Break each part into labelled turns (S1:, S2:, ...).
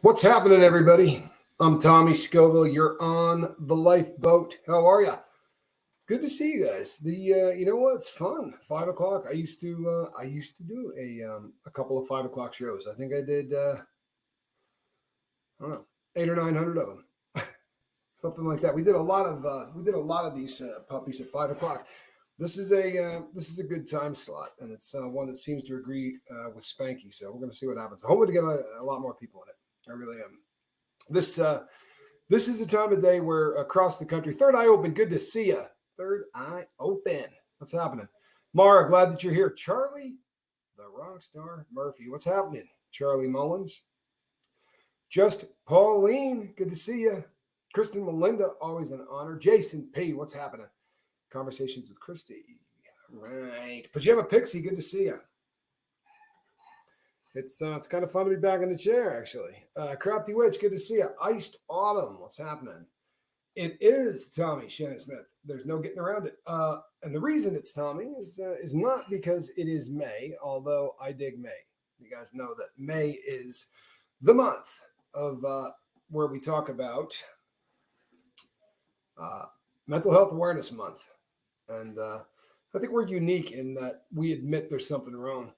S1: What's happening, everybody? I'm Tommy Scoville. You're on the lifeboat. How are you? Good to see you guys. You know what? It's fun. 5 o'clock. I used to do a couple of 5 o'clock shows. I think I did I don't know 800 or 900 of them, something like that. We did a lot of these puppies at 5 o'clock. This is a good time slot, and it's one that seems to agree with Spanky. So we're going to see what happens. I'm hoping to get a lot more people in it. I really am. This is a time of day where across the country, Third Eye Open, good to see you. Third Eye Open. What's happening? Mara, glad that you're here. Charlie, the rock star Murphy. What's happening? Charlie Mullins. Just Pauline, good to see you. Kristen Melinda, always an honor. Jason P, what's happening? Conversations with Christy. Right. Pajama Pixie, good to see you. It's kind of fun to be back in the chair, actually. Crafty Witch, good to see you. Iced Autumn, what's happening? It is Tommy Shannon Smith. There's no getting around it. And the reason it's Tommy is not because it is May, although I dig May. You guys know that May is the month of where we talk about Mental Health Awareness Month. And I think we're unique in that we admit there's something wrong.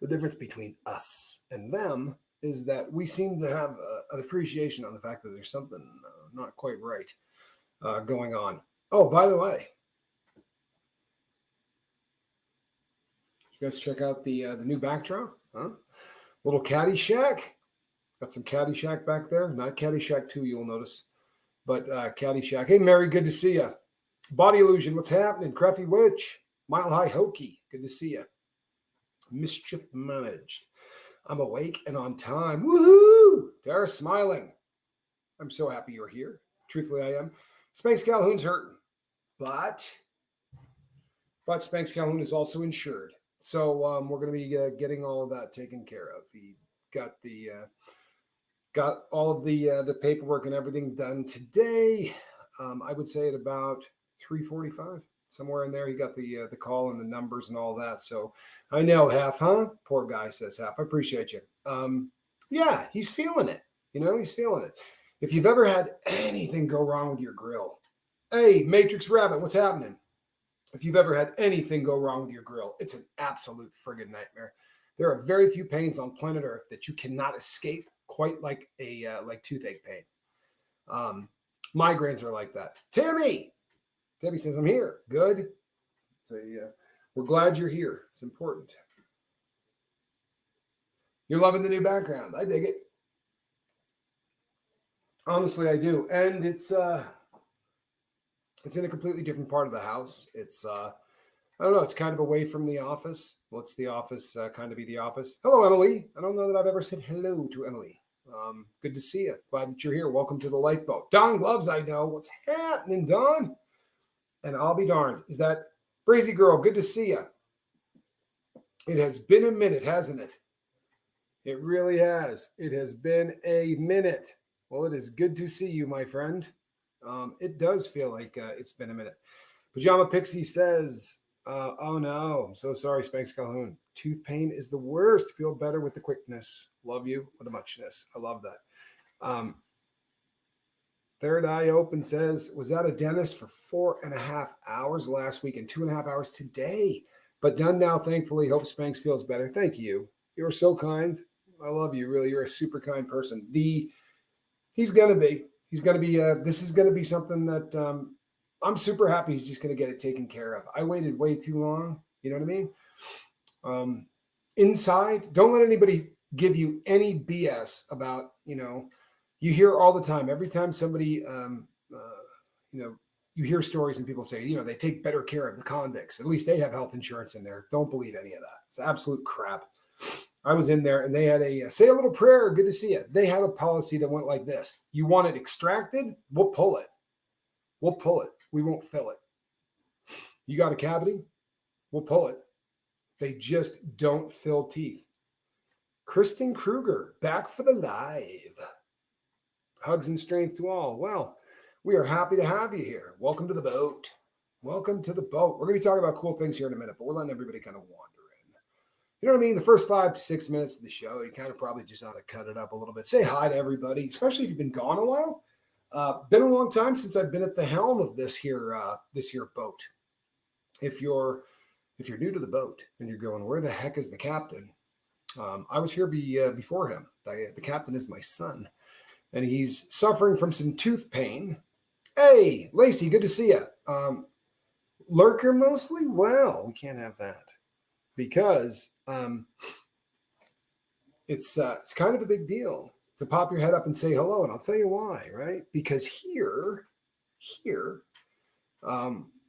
S1: The difference between us and them is that we seem to have an appreciation on the fact that there's something not quite right going on. Oh, by the way, you guys check out the new backdrop, huh? Little Caddyshack. Got some Caddyshack back there. Not Caddyshack 2, you'll notice, but Caddyshack. Hey, Mary, good to see you. Body Illusion, what's happening? Crafty Witch, Mile High Hokey, good to see you. Mischief Managed. I'm awake and on time. Woohoo! They're smiling. I'm so happy you're here. Truthfully, I am. Spanx Calhoun's hurting, but Spanx Calhoun is also insured. So we're going to be getting all of that taken care of. He got all of the paperwork and everything done today. I would say at about 3:45. Somewhere in there, he got the call and the numbers and all that. So I know Half, huh? Poor guy, says Half. I appreciate you. Yeah, he's feeling it. He's feeling it. If you've ever had anything go wrong with your grill, hey, Matrix Rabbit, what's happening? If you've ever had anything go wrong with your grill, it's an absolute friggin' nightmare. There are very few pains on planet Earth that you cannot escape, quite like like toothache pain. Migraines are like that. Tammy says, I'm here. Good. So we're glad you're here. It's important. You're loving the new background. I dig it. Honestly, I do. And it's in a completely different part of the house. It's I don't know. It's kind of away from the office. What's the office kind of be the office? Hello, Emily. I don't know that I've ever said hello to Emily. Good to see you. Glad that you're here. Welcome to the lifeboat. Don Gloves, I know. What's happening, Don? And I'll be darned. Is that Brazy Girl? Good to see you. It has been a minute, hasn't it? It really has. It has been a minute. Well, it is good to see you, my friend. It does feel like it's been a minute. Pajama Pixie says, oh no, I'm so sorry, Spanx Calhoun. Tooth pain is the worst. Feel better with the quickness. Love you with the muchness. I love that. Third Eye Open says, was at a dentist for 4.5 hours last week and 2.5 hours today, but done now, thankfully. Hope Spanx feels better. Thank you. You're so kind. I love you, really. You're a super kind person. He's going to be, this is going to be something that I'm super happy he's just going to get it taken care of. I waited way too long. You know what I mean? Inside, don't let anybody give you any BS about, you hear all the time, every time somebody, you hear stories and people say, they take better care of the convicts. At least they have health insurance in there. Don't believe any of that. It's absolute crap. I was in there and they had say a little prayer. Good to see you. They had a policy that went like this. You want it extracted? We'll pull it. We'll pull it. We won't fill it. You got a cavity? We'll pull it. They just don't fill teeth. Kristen Kruger, back for the live. Hugs and strength to all. Well, we are happy to have you here. Welcome to the boat. Welcome to the boat. We're going to be talking about cool things here in a minute, but we're letting everybody kind of wander in. You know what I mean? The first 5 to 6 minutes of the show, you kind of probably just ought to cut it up a little bit. Say hi to everybody, especially if you've been gone a while. Been a long time since I've been at the helm of this here boat. If you're new to the boat and you're going, where the heck is the captain? I was here before him. The captain is my son, and he's suffering from some tooth pain. Hey, Lacey, good to see you. Lurker mostly? Well, we can't have that because it's kind of a big deal to pop your head up and say hello, and I'll tell you why, right? Because here,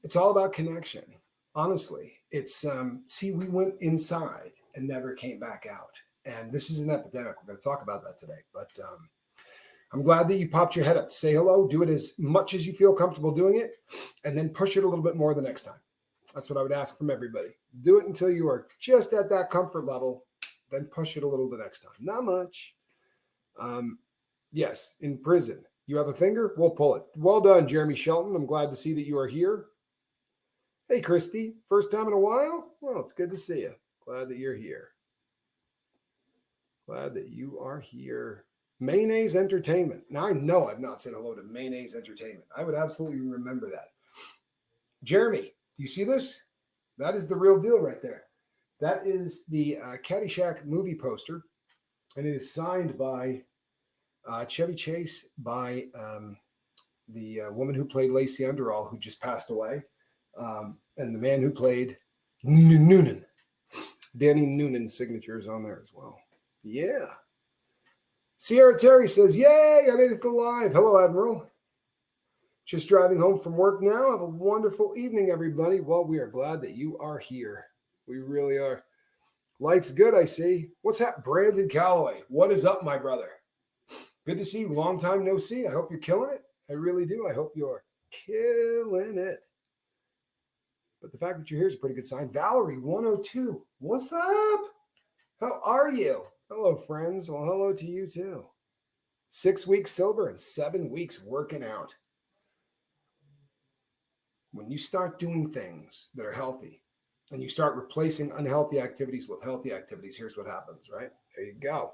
S1: it's all about connection. Honestly, it's see, we went inside and never came back out, and this is an epidemic. We're going to talk about that today, but I'm glad that you popped your head up to say hello. Do it as much as you feel comfortable doing it, and then push it a little bit more the next time. That's what I would ask from everybody. Do it until you are just at that comfort level, then push it a little the next time. Not much. Yes, in prison. You have a finger? We'll pull it. Well done, Jeremy Shelton. I'm glad to see that you are here. Hey, Christy. First time in a while? Well, it's good to see you. Glad that you're here. Glad that you are here. Mayonnaise Entertainment. Now, I know I've not said hello to Mayonnaise Entertainment. I would absolutely remember that. Jeremy, do you see this? That is the real deal right there. That is the Caddyshack movie poster, and it is signed by Chevy Chase, by the woman who played Lacey Underall, who just passed away, and the man who played Noonan. Danny Noonan's signature is on there as well. Yeah. Sierra Terry says, yay, I made it to live. Hello, Admiral. Just driving home from work now. Have a wonderful evening, everybody. Well, we are glad that you are here. We really are. Life's good, I see. What's that, Brandon Calloway? What is up, my brother? Good to see you. Long time no see. I hope you're killing it. I really do. I hope you're killing it. But the fact that you're here is a pretty good sign. Valerie, 102. What's up? How are you? Hello, friends. Well, hello to you, too. 6 weeks sober and 7 weeks working out. When you start doing things that are healthy and you start replacing unhealthy activities with healthy activities, here's what happens, right? There you go.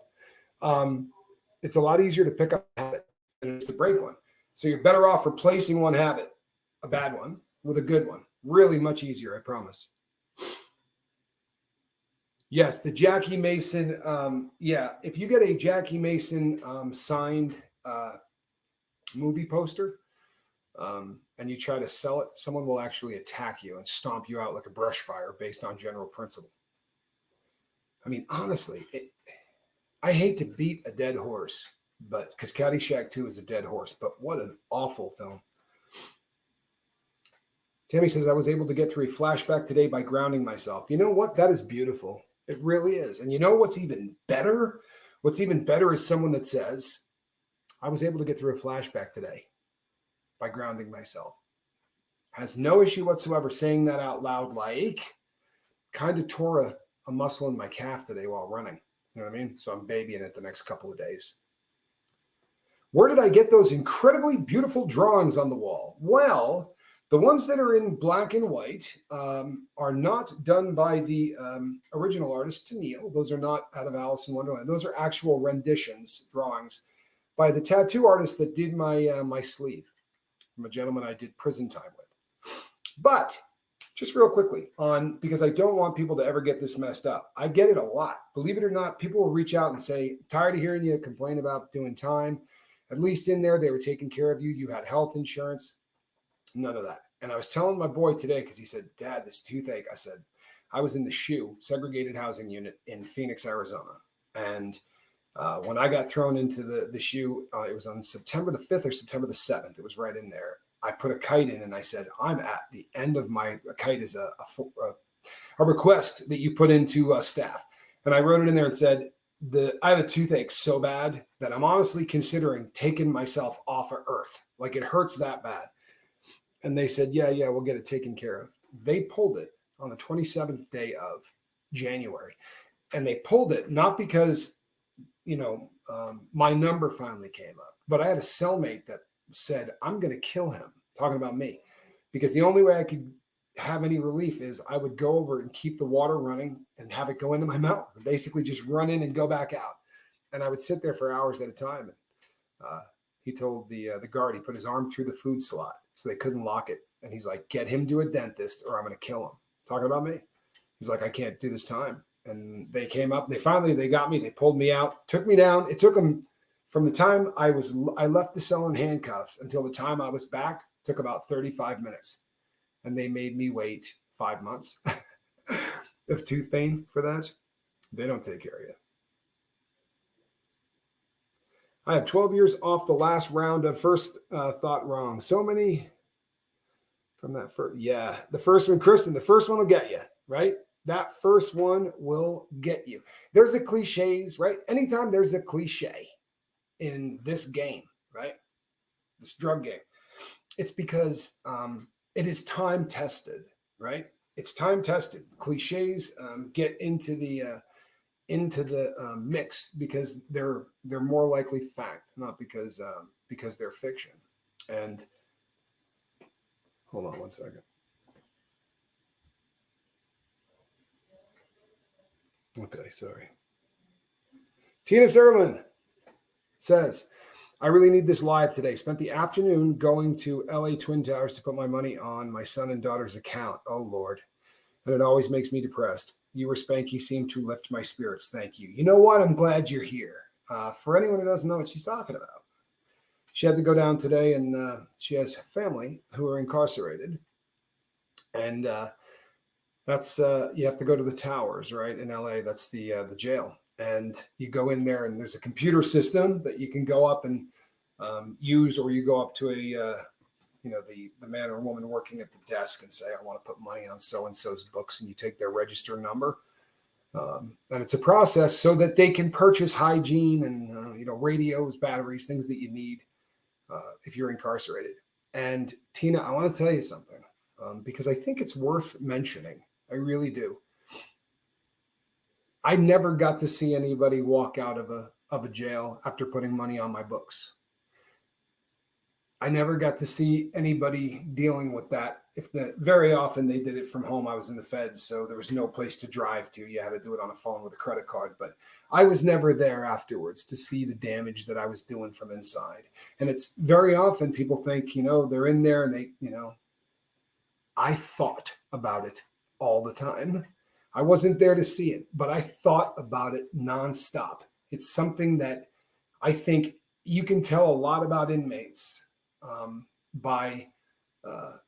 S1: It's a lot easier to pick up a habit than it is to break one. So you're better off replacing one habit, a bad one, with a good one. Really much easier, I promise. Yes, the Jackie Mason. If you get a Jackie Mason signed movie poster and you try to sell it, someone will actually attack you and stomp you out like a brush fire based on general principle. I mean, honestly, I hate to beat a dead horse, but because Caddyshack 2 is a dead horse, but what an awful film. Tammy says, I was able to get through a flashback today by grounding myself. You know what? That is beautiful. It really is. And you know what's even better? What's even better is someone that says, I was able to get through a flashback today by grounding myself. Has no issue whatsoever saying that out loud, like kind of tore a muscle in my calf today while running. You know what I mean? So I'm babying it the next couple of days. Where did I get those incredibly beautiful drawings on the wall? Well, the ones that are in black and white are not done by the original artist, Tennille. Those are not out of Alice in Wonderland. Those are actual renditions, drawings, by the tattoo artist that did my sleeve, from a gentleman I did prison time with. But just real quickly, because I don't want people to ever get this messed up. I get it a lot. Believe it or not, people will reach out and say, tired of hearing you complain about doing time. At least in there, they were taking care of you. You had health insurance. None of that. And I was telling my boy today, because he said, Dad, this toothache. I said, I was in the SHU, segregated housing unit in Phoenix, Arizona. And when I got thrown into the SHU, it was on September the 5th or September the 7th. It was right in there. I put a kite in and I said, I'm at the end of a kite is a request that you put into staff. And I wrote it in there and said, I have a toothache so bad that I'm honestly considering taking myself off of earth. Like it hurts that bad. And they said, yeah, we'll get it taken care of. They pulled it on the 27th day of January. And they pulled it not because, my number finally came up, but I had a cellmate that said, I'm going to kill him, talking about me, because the only way I could have any relief is I would go over and keep the water running and have it go into my mouth and basically just run in and go back out. And I would sit there for hours at a time. And he told the guard, he put his arm through the food slot so they couldn't lock it. And he's like, get him to a dentist or I'm going to kill him. Talking about me. He's like, I can't do this time. And they came up, they got me, they pulled me out, took me down. It took them from the time I left the cell in handcuffs until the time I was back, took about 35 minutes. And they made me wait 5 months of tooth pain for that. They don't take care of you. I have 12 years off the last round of first thought wrong. So many from that first. Yeah, the first one, Kristen, the first one will get you, right? That first one will get you. There's a cliches, right? Anytime there's a cliche in this game, right? This drug game, it's because it is time tested, right? It's time tested. Cliches get into the mix because they're more likely fact, not because they're fiction. And hold on one second. Okay, sorry. Tina Zerlin says, I really need this live today. Spent the afternoon going to LA Twin Towers to put my money on my son and daughter's account. Oh, Lord. And it always makes me depressed. You or Spanky seem to lift my spirits. Thank you. You know what? I'm glad you're here. For anyone who doesn't know what she's talking about, she had to go down today, and she has family who are incarcerated. And that's you have to go to the towers, right, in LA. That's the jail. And you go in there, and there's a computer system that you can go up and use, or you go up to the man or woman working at the desk and say, I want to put money on so-and-so's books, and you take their register number. And it's a process so that they can purchase hygiene and, radios, batteries, things that you need if you're incarcerated. And Tina, I want to tell you something because I think it's worth mentioning. I really do. I never got to see anybody walk out of a jail after putting money on my books. I never got to see anybody dealing with that. Very often they did it from home. I was in the feds, so there was no place to drive to. You had to do it on a phone with a credit card. But I was never there afterwards to see the damage that I was doing from inside. And it's very often people think, they're in there and I thought about it all the time. I wasn't there to see it, but I thought about it nonstop. It's something that I think you can tell a lot about inmates by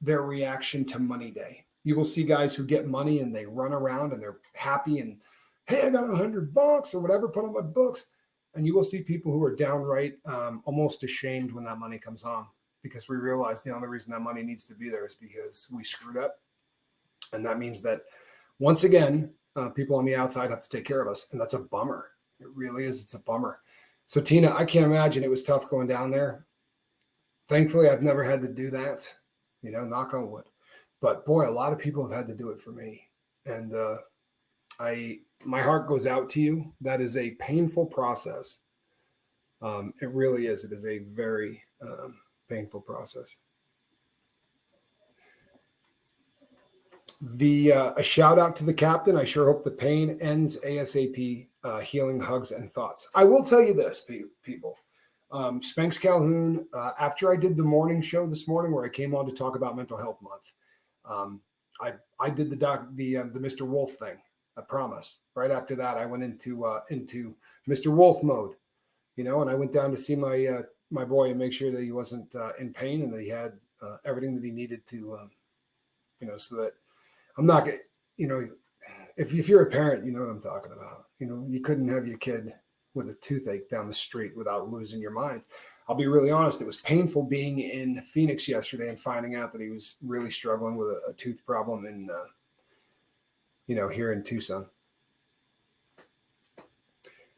S1: their reaction to money day. You will see guys who get money and they run around and they're happy and, hey, I got $100 or whatever, put on my books. And you will see people who are downright almost ashamed when that money comes on, because we realize the only reason that money needs to be there is because we screwed up. And that means that once again, people on the outside have to take care of us. And that's a bummer. It really is. It's a bummer. So Tina, I can't imagine it was tough going down there. Thankfully, I've never had to do that, knock on wood. But boy, a lot of people have had to do it for me. And my heart goes out to you. That is a painful process. It really is. It is a very painful process. A shout out to the captain. I sure hope the pain ends ASAP. Healing hugs and thoughts. I will tell you this, people. Spanx Calhoun, after I did the morning show this morning where I came on to talk about Mental Health Month, I did the Mr. Wolf thing. I promise. Right after that, I went into Mr. Wolf mode, and I went down to see my boy and make sure that he wasn't in pain and that he had everything that he needed to, so that I'm not going to, if you're a parent, you know what I'm talking about. You couldn't have your kid with a toothache down the street without losing your mind. I'll be really honest. It was painful being in Phoenix yesterday and finding out that he was really struggling with a tooth problem in, here in Tucson.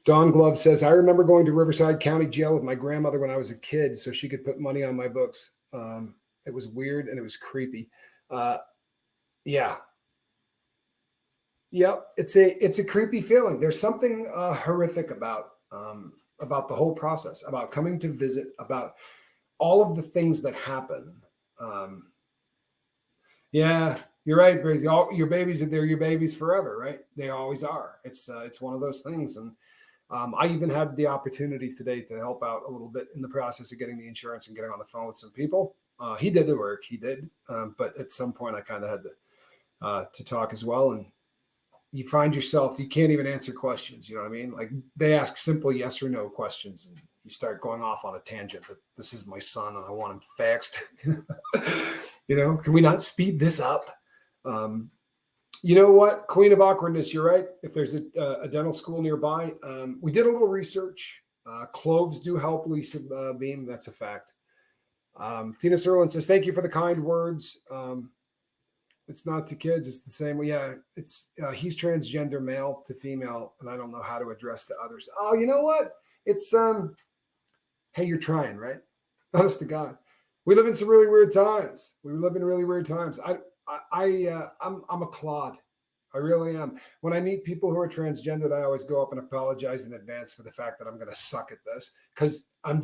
S1: Don Glove says, I remember going to Riverside County Jail with my grandmother when I was a kid so she could put money on my books. It was weird and it was creepy. Yeah. Yep, it's a creepy feeling. There's something horrific about the whole process, about coming to visit, about all of the things that happen. Yeah, You're right, Brazy. All your babies, they're your babies forever, right? They always are. It's one of those things. And I even had the opportunity today to help out a little bit in the process of getting the insurance and getting on the phone with some people. He did the work, he did, but at some point I kind of had to talk as well. And you find yourself, you can't even answer questions. You know what I mean? Like they ask simple yes or no questions, and you start going off on a tangent that this is my son and I want him fixed. Can we not speed this up? You know what? Queen of Awkwardness, you're right. If there's a dental school nearby, we did a little research. Cloves do help, Lisa Beam. That's a fact. Tina Serlin says, thank you for the kind words. It's not to kids. It's the same. Well, yeah, he's transgender male to female, and I don't know how to address to others. Oh, you know what? It's, hey, you're trying, right? Honest to God. We live in some really weird times. I'm a clod. I really am. When I meet people who are transgendered, I always go up and apologize in advance for the fact that I'm going to suck at this because I'm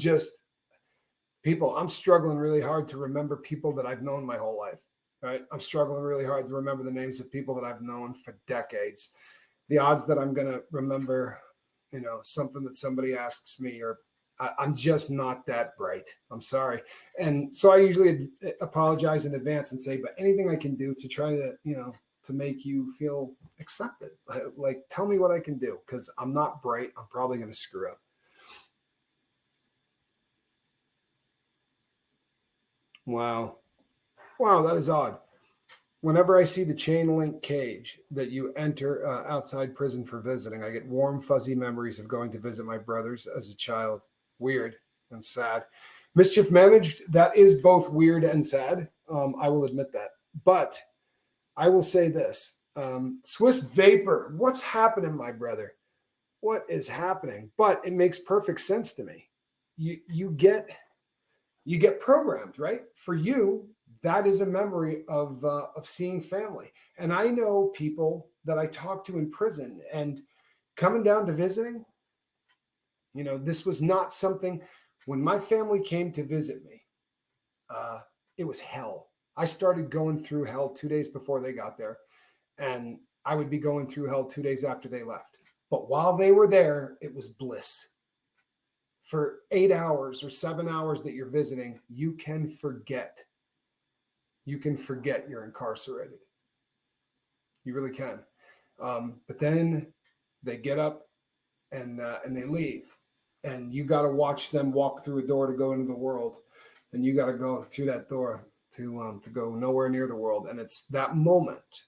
S1: struggling really hard to remember people that I've known my whole life, right? I'm struggling really hard to remember the names of people that I've known for decades. The odds that I'm going to remember, something that somebody asks me, or I'm just not that bright. I'm sorry. And so I usually apologize in advance and say, but anything I can do to try to, to make you feel accepted, like tell me what I can do, because I'm not bright. I'm probably going to screw up. Wow, that is odd. Whenever I see the chain link cage that you enter outside prison for visiting, I get warm, fuzzy memories of going to visit my brothers as a child. Weird and sad. Mischief Managed, that is both weird and sad. I will admit that. But I will say this. Swiss Vapor, what's happening, my brother? What is happening? But it makes perfect sense to me. You get programmed, right? For you, that is a memory of seeing family. And I know people that I talk to in prison and coming down to visiting. This was not something, when my family came to visit me, it was hell. I started going through hell 2 days before they got there, and I would be going through hell 2 days after they left. But while they were there, it was bliss. For 8 hours or 7 hours that you're visiting, you can forget. You can forget you're incarcerated. You really can. But then they get up and they leave. And you got to watch them walk through a door to go into the world, and you got to go through that door to go nowhere near the world. And it's that moment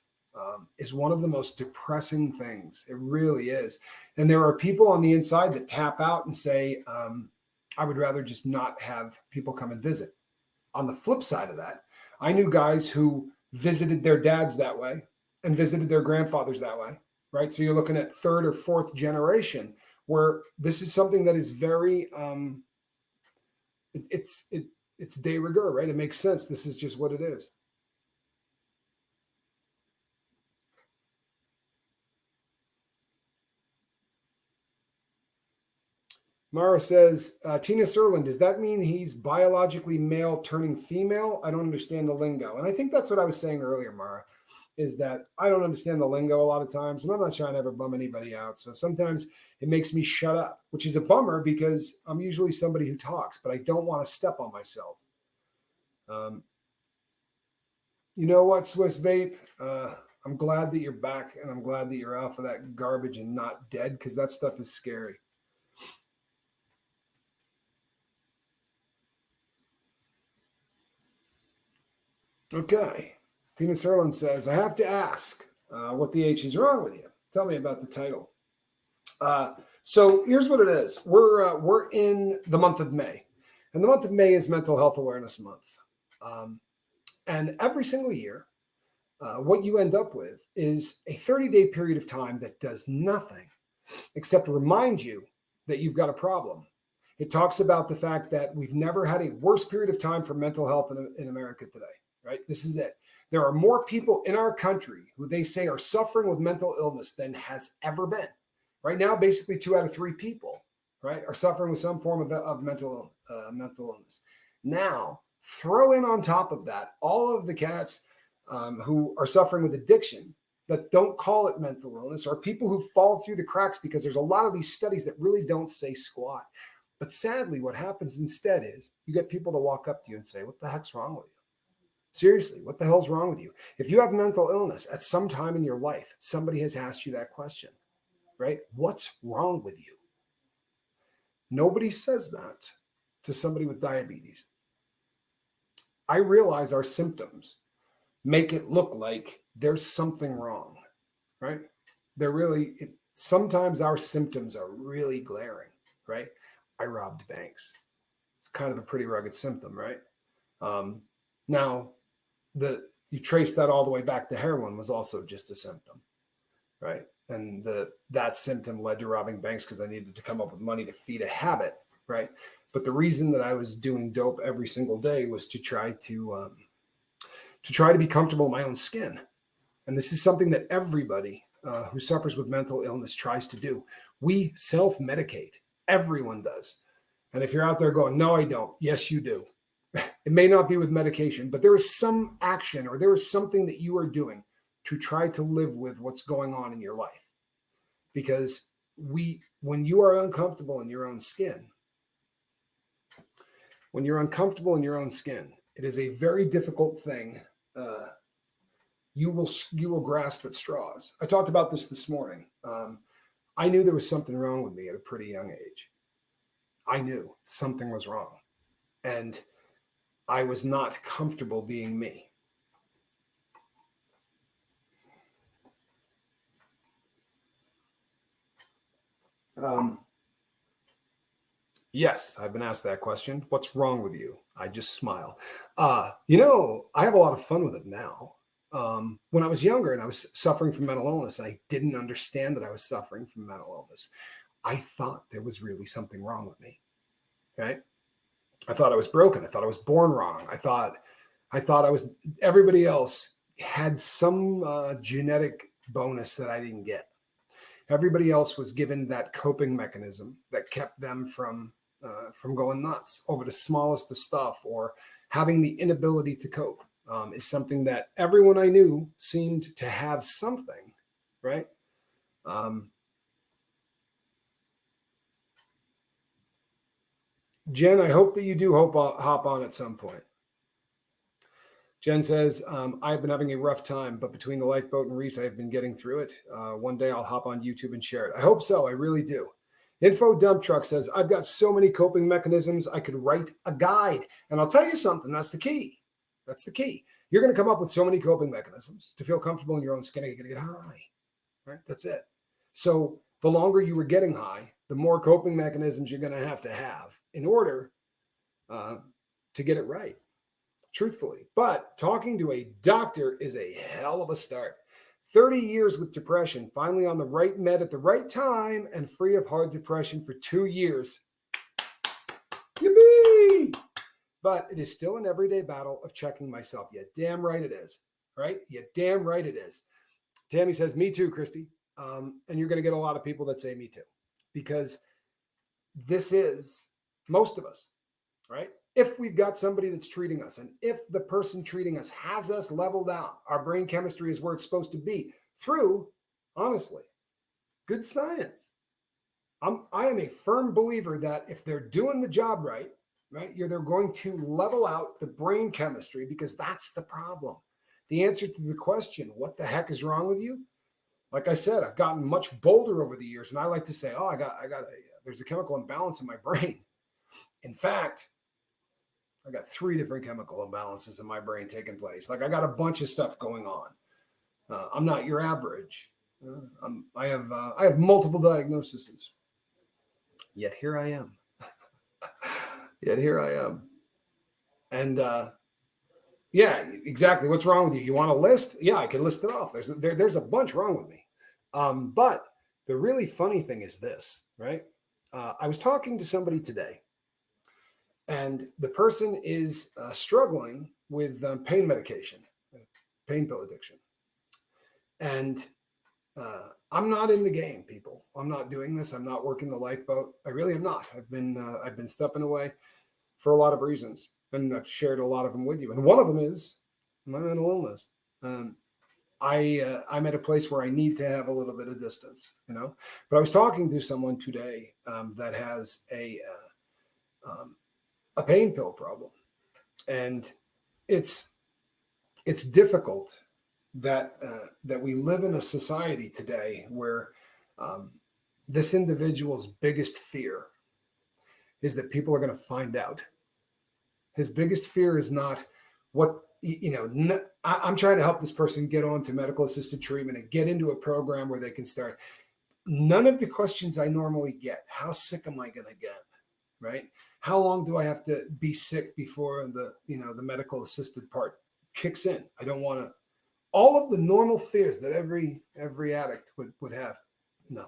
S1: is one of the most depressing things. It really is. And there are people on the inside that tap out and say, I would rather just not have people come and visit. On the flip side of that, I knew guys who visited their dads that way and visited their grandfathers that way, right? So you're looking at third or fourth generation, where this is something that is very, it's de rigueur, right? It makes sense. This is just what it is. Mara says, Tina Serlin, does that mean he's biologically male turning female? I don't understand the lingo. And I think that's what I was saying earlier, Mara, is that I don't understand the lingo a lot of times, and I'm not trying to ever bum anybody out. So sometimes it makes me shut up, which is a bummer because I'm usually somebody who talks, but I don't want to step on myself. You know what, Swiss Vape? I'm glad that you're back, and I'm glad that you're off of that garbage and not dead, because that stuff is scary. Okay. Tina Serlin says, I have to ask what the H is wrong with you. Tell me about the title. So here's what it is. We're in the month of May, and the month of May is Mental Health Awareness Month. And every single year, what you end up with is a 30-day period of time that does nothing except remind you that you've got a problem. It talks about the fact that we've never had a worse period of time for mental health in America today, right? This is it. There are more people in our country who they say are suffering with mental illness than has ever been. Right now, basically 2 out of 3 people, right, are suffering with some form of mental illness. Now, throw in on top of that all of the cats who are suffering with addiction that don't call it mental illness, or people who fall through the cracks because there's a lot of these studies that really don't say squat. But sadly, what happens instead is you get people to walk up to you and say, what the heck's wrong with you? Seriously, what the hell's wrong with you? If you have mental illness at some time in your life, somebody has asked you that question, right? What's wrong with you? Nobody says that to somebody with diabetes. I realize our symptoms make it look like there's something wrong, right? Sometimes our symptoms are really glaring, right? I robbed banks. It's kind of a pretty rugged symptom, right? Now, you trace that all the way back to heroin was also just a symptom, right? And that symptom led to robbing banks because I needed to come up with money to feed a habit, right? But the reason that I was doing dope every single day was to try to be comfortable in my own skin. And this is something that everybody who suffers with mental illness tries to do. We self-medicate. Everyone does. And if you're out there going, no, I don't. Yes, you do. It may not be with medication, but there is some action or there is something that you are doing to try to live with what's going on in your life. Because when you are uncomfortable in your own skin, it is a very difficult thing. You will grasp at straws. I talked about this morning. I knew there was something wrong with me at a pretty young age. I knew something was wrong. And I was not comfortable being me. Yes, I've been asked that question. What's wrong with you? I just smile. I have a lot of fun with it now. When I was younger and I was suffering from mental illness, I didn't understand that I was suffering from mental illness. I thought there was really something wrong with me, right? I thought I was broken. I thought I was born wrong. I thought everybody else had some genetic bonus that I didn't get. Everybody else was given that coping mechanism that kept them from going nuts over the smallest of stuff, or having the inability to cope is something that everyone I knew seemed to have something, right? Jen, I hope that you do hop on at some point. Jen says, I've been having a rough time, but between the lifeboat and Reese, I've been getting through it. One day I'll hop on YouTube and share it. I hope so. I really do. Info Dump Truck says, I've got so many coping mechanisms, I could write a guide. And I'll tell you something, that's the key. That's the key. You're going to come up with so many coping mechanisms to feel comfortable in your own skin. You're going to get high, right? That's it. So the longer you were getting high, the more coping mechanisms you're going to have in order to get it right, truthfully. But talking to a doctor is a hell of a start. 30 years with depression, finally on the right med at the right time, and free of hard depression for 2 years. Yippee! But it is still an everyday battle of checking myself. Yeah, damn right it is, right? Yeah, damn right it is. Tammy says, me too, Christy. And you're going to get a lot of people that say me too, because this is most of us, right? If we've got somebody that's treating us, and if the person treating us has us leveled out, our brain chemistry is where it's supposed to be through, honestly, good science. I am a firm believer that if they're doing the job right, they're going to level out the brain chemistry, because that's the problem. The answer to the question, what the heck is wrong with you? Like I said, I've gotten much bolder over the years, and I like to say, there's a chemical imbalance in my brain. In fact, I got 3 different chemical imbalances in my brain taking place. Like, I got a bunch of stuff going on. I'm not your average. I have multiple diagnoses. Yet here I am. And yeah, exactly. What's wrong with you? You want a list? Yeah, I can list it off. There's a bunch wrong with me. But the really funny thing is this, right? I was talking to somebody today, and the person is struggling with pain medication, pain pill addiction. And I'm not in the game, people. I'm not doing this. I'm not working the lifeboat. I really am not. I've been stepping away for a lot of reasons, and I've shared a lot of them with you. And one of them is my mental illness. Um, I'm at a place where I need to have a little bit of distance, you know. But I was talking to someone today that has a pain pill problem, and it's it's difficult that we live in a society today where um, this individual's biggest fear is that people are going to find out. His biggest fear is not what you know. I'm trying to help this person get on to medical assisted treatment and get into a program where they can start. None of the questions I normally get. How sick am I going to get? Right? How long do I have to be sick before the medical assisted part kicks in? I don't want to. All of the normal fears that every addict would have. No,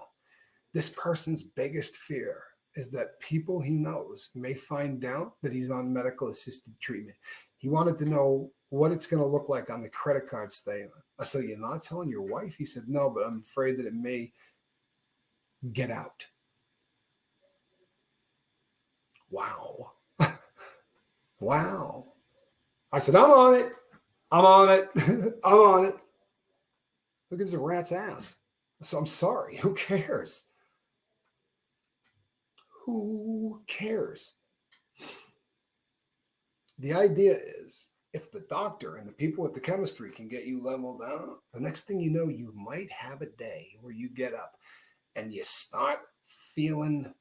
S1: this person's biggest fear is that people he knows may find out that he's on medical assisted treatment. He wanted to know what it's going to look like on the credit card statement. I said, "You're not telling your wife?" He said, "No, but I'm afraid that it may get out." Wow. Wow. I said, "I'm on it. I'm on it. I'm on it." Who gives a rat's ass? So I'm sorry. Who cares? Who cares? The idea is if the doctor and the people with the chemistry can get you leveled out, the next thing you know, you might have a day where you get up and you start feeling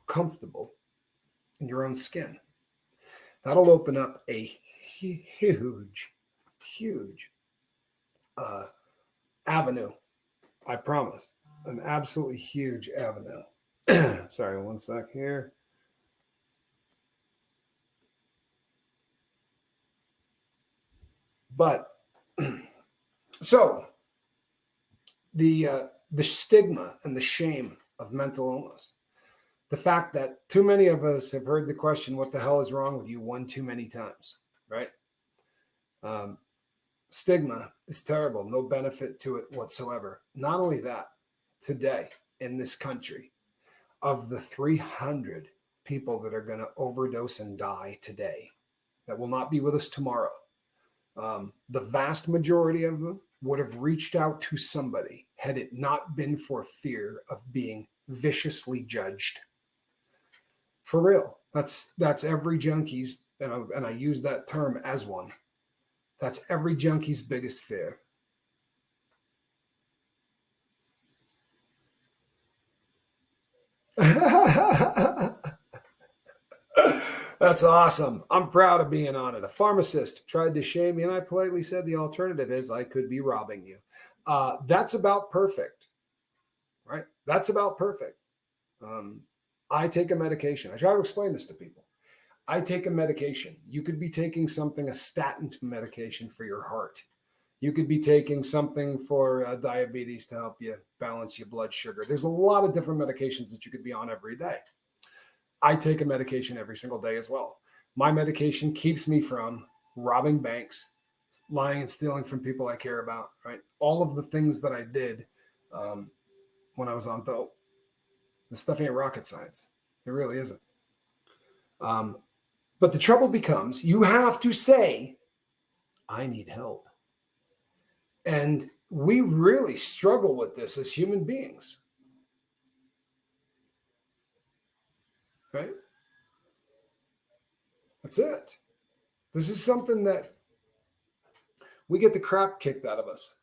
S1: comfortable in your own skin. That'll open up a huge, huge avenue. I promise. An absolutely huge avenue. Sorry, one sec here. But so the stigma and the shame of mental illness, the fact that too many of us have heard the question, "What the hell is wrong with you?" one too many times, right? Um, Stigma is terrible, no benefit to it whatsoever. Not only that, today in this country, of the 300 people that are going to overdose and die today, that will not be with us tomorrow, the vast majority of them would have reached out to somebody had it not been for fear of being viciously judged. For real, that's every junkie's, and I use that term as one. That's every junkie's biggest fear. That's awesome. I'm proud of being on it. A pharmacist tried to shame me, and I politely said the alternative is I could be robbing you. That's about perfect, right? That's about perfect. Um, I take a medication. I try to explain this to people. I take a medication. You could be taking something, a statin medication for your heart. You could be taking something for diabetes to help you balance your blood sugar. There's a lot of different medications that you could be on every day. I take a medication every single day as well. My medication keeps me from robbing banks, lying and stealing from people I care about, right? All of the things that I did when I was on dope. This stuff ain't rocket science. It really isn't. Um, but the trouble becomes you have to say, "I need help." And we really struggle with this as human beings, right? That's it. This is something that we get the crap kicked out of us.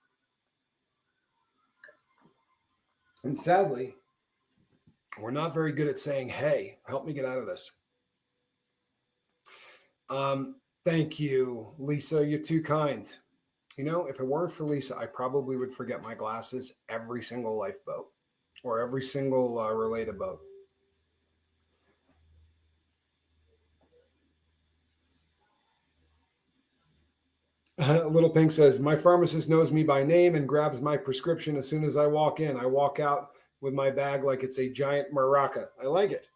S1: And sadly, we're not very good at saying, "Hey, help me get out of this." Thank you, Lisa. You're too kind. You know, if it weren't for Lisa, I probably would forget my glasses every single lifeboat or every single related boat. Little Pink says, "My pharmacist knows me by name and grabs my prescription as soon as I walk in. I walk out with my bag like it's a giant maraca." I like it.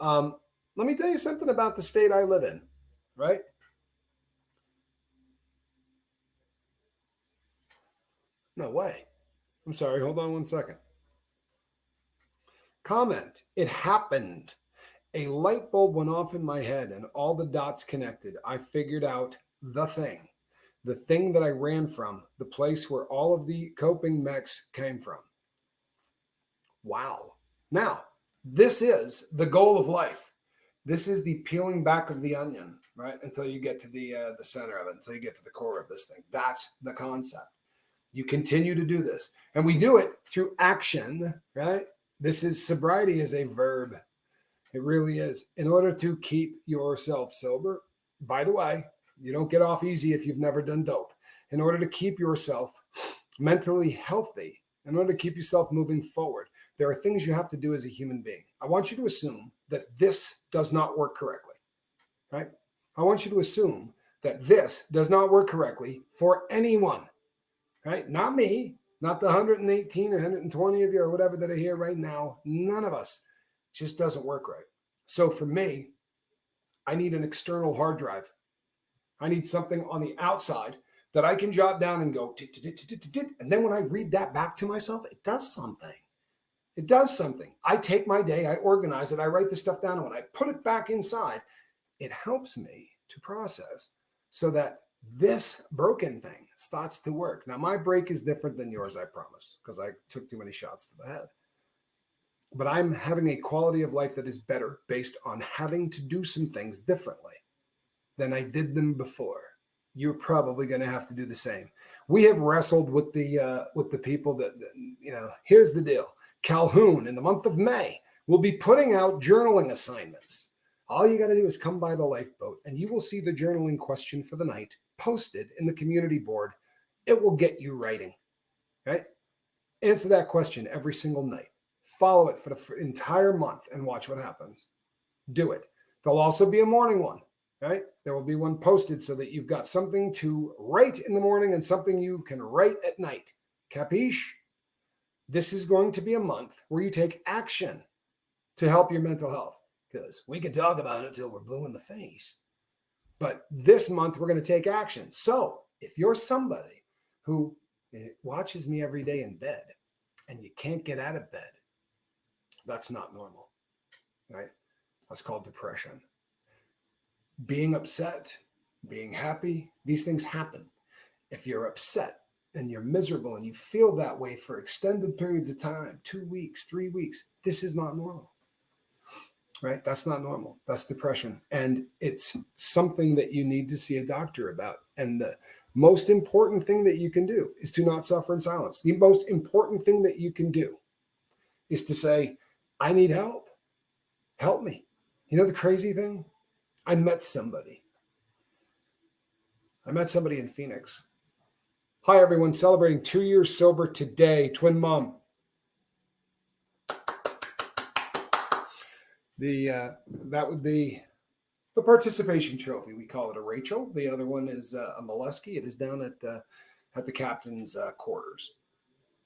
S1: Let me tell you something about the state I live in, right? No way. I'm sorry. Hold on one second. Comment. It happened. A light bulb went off in my head and all the dots connected. I figured out the thing. the thing that I ran from, the place where all of the coping mechs came from. Wow. Now, this is the goal of life. This is the peeling back of the onion, right? Until you get to the center of it, until you get to the core of this thing. That's the concept. You continue to do this. And we do it through action, right? This is sobriety is a verb. It really is. In order to keep yourself sober, by the way, you don't get off easy if you've never done dope. In order to keep yourself mentally healthy, in order to keep yourself moving forward, there are things you have to do as a human being. I want you to assume that this does not work correctly, right? I want you to assume that this does not work correctly for anyone, right? Not me, not the 118 or 120 of you or whatever that are here right now. None of us. It just doesn't work right. So for me, I need an external hard drive. I need something on the outside that I can jot down and go, and then when I read that back to myself, it does something. It does something. I take my day, I organize it, I write the stuff down, and when I put it back inside, it helps me to process so that this broken thing starts to work. Now, my break is different than yours, I promise, because I took too many shots to the head. But I'm having a quality of life that is better based on having to do some things differently than I did them before. You're probably going to have to do the same. We have wrestled with the people that, here's the deal. Calhoun in the month of May will be putting out journaling assignments. All you got to do is come by the lifeboat and you will see the journaling question for the night posted in the community board. It will get you writing, right? Answer that question every single night. Follow it for the entire month and watch what happens. Do it. There'll also be a morning one, right? There will be one posted so that you've got something to write in the morning and something you can write at night. Capiche? This is going to be a month where you take action to help your mental health, because we can talk about it till we're blue in the face. But this month, we're going to take action. So if you're somebody who watches me every day in bed and you can't get out of bed, that's not normal, right? That's called depression. Being upset, being happy, these things happen. If you're upset and you're miserable and you feel that way for extended periods of time, 2 weeks, 3 weeks, this is not normal, right? That's not normal. That's depression. And it's something that you need to see a doctor about. And the most important thing that you can do is to not suffer in silence. The most important thing that you can do is to say, I need help. Help me. You know the crazy thing? I met somebody in Phoenix. Hi, everyone. Celebrating 2 years sober today. Twin mom. That would be the participation trophy. We call it a Rachel. The other one is a Molesky. It is down at the captain's quarters.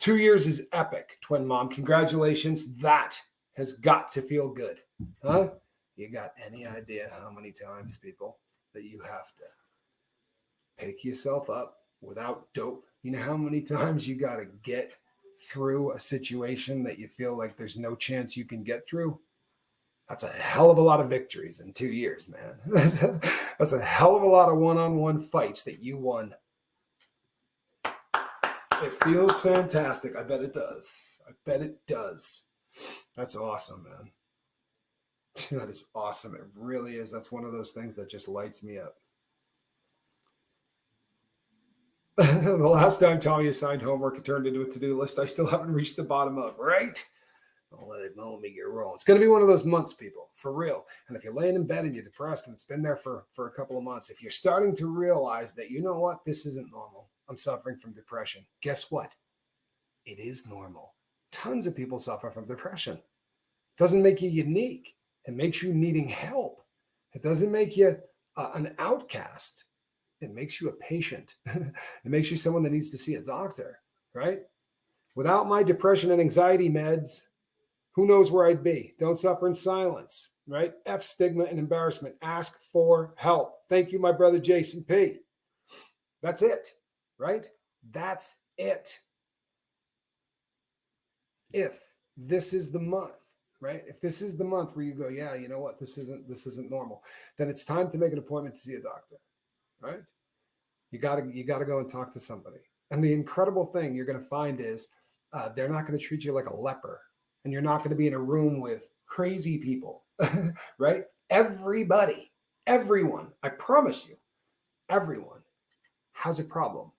S1: 2 years is epic, twin mom. Congratulations. That has got to feel good. Huh? You got any idea how many times, people, that you have to pick yourself up without dope? You know how many times you got to get through a situation that you feel like there's no chance you can get through? That's a hell of a lot of victories in 2 years, man. That's a hell of a lot of one-on-one fights that you won. It feels fantastic. I bet it does. I bet it does. That's awesome, man. That is awesome. It really is. That's one of those things that just lights me up. The last time Tommy assigned homework, it turned into a to-do list. I still haven't reached the bottom of, right? Don't let me get rolling. It's going to be one of those months, people, for real. And if you're laying in bed and you're depressed and it's been there for a couple of months, if you're starting to realize that, you know what, this isn't normal. I'm suffering from depression. Guess what? It is normal. Tons of people suffer from depression. It doesn't make you unique. It makes you needing help. It doesn't make you an outcast. It makes you a patient. It makes you someone that needs to see a doctor, right? Without my depression and anxiety meds, who knows where I'd be? Don't suffer in silence, right? F stigma and embarrassment. Ask for help. Thank you, my brother Jason P. That's it, right? That's it. If this is the month, right? If this is the month where you go, yeah, you know what? This isn't normal. Then it's time to make an appointment to see a doctor, right? You gotta go and talk to somebody. And the incredible thing you're going to find is they're not going to treat you like a leper, and you're not going to be in a room with crazy people, right? Everybody, everyone, I promise you, everyone has a problem.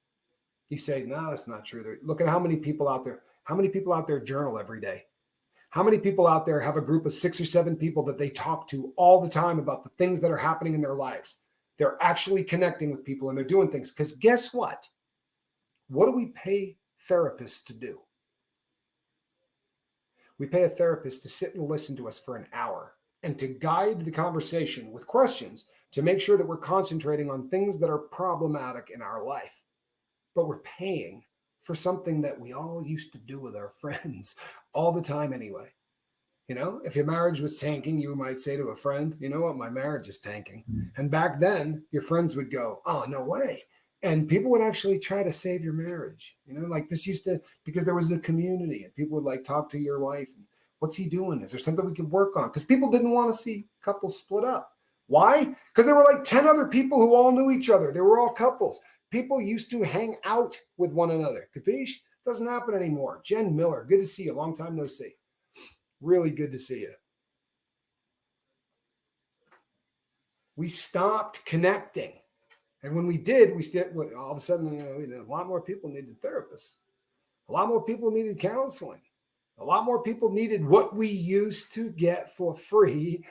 S1: You say, no, that's not true. Look at how many people out there. How many people out there journal every day? How many people out there have a group of 6 or 7 people that they talk to all the time about the things that are happening in their lives? They're actually connecting with people and they're doing things. Because guess what? What do we pay therapists to do? We pay a therapist to sit and listen to us for an hour and to guide the conversation with questions to make sure that we're concentrating on things that are problematic in our life. But we're paying for something that we all used to do with our friends all the time anyway. You know, if your marriage was tanking, you might say to a friend, you know what, my marriage is tanking. And back then, your friends would go, oh, no way. And people would actually try to save your marriage. You know, like this used to, because there was a community and people would like talk to your wife. And what's he doing? Is there something we can work on? Because people didn't want to see couples split up. Why? Because there were like 10 other people who all knew each other. They were all couples. People used to hang out with one another. Capiche? Doesn't happen anymore. Jen Miller, good to see you. Long time no see. Really good to see you. We stopped connecting. And when we did, all of a sudden, a lot more people needed therapists. A lot more people needed counseling. A lot more people needed what we used to get for free,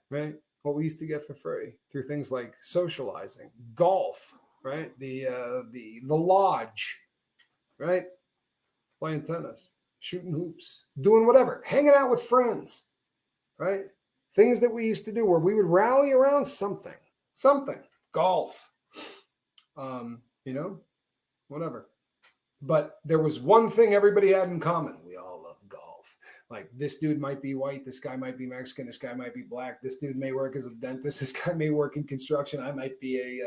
S1: right? What we used to get for free through things like socializing, golf, right? The lodge, right? Playing tennis, shooting hoops, doing whatever, hanging out with friends, right? Things that we used to do where we would rally around something, golf, whatever. But there was one thing everybody had in common. We all love golf. Like this dude might be white. This guy might be Mexican. This guy might be black. This dude may work as a dentist. This guy may work in construction. I might be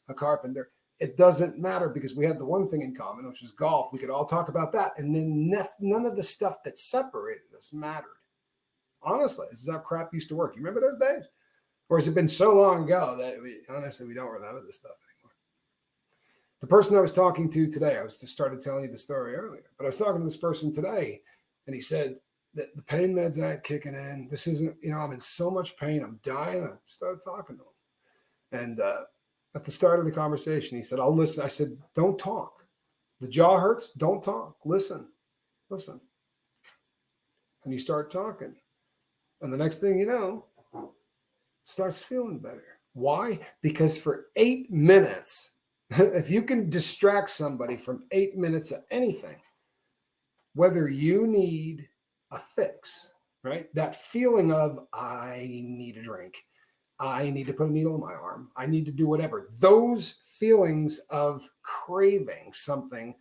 S1: a carpenter. It doesn't matter because we had the one thing in common, which was golf. We could all talk about that. And then none of the stuff that separated us mattered. Honestly, this is how crap used to work. You remember those days? Or has it been so long ago that we don't remember this stuff anymore? The person I was talking to today, I was just started telling you the story earlier, but I was talking to this person today and he said that the pain meds aren't kicking in. This isn't, I'm in so much pain. I'm dying. I started talking to him. And at the start of the conversation, he said, I'll listen. I said, don't talk. The jaw hurts. Don't talk. Listen. And you start talking. And the next thing you know, it starts feeling better. Why? Because for 8 minutes, if you can distract somebody from 8 minutes of anything, whether you need a fix, right? That feeling of, I need a drink. I need to put a needle in my arm. I need to do whatever. Those feelings of craving something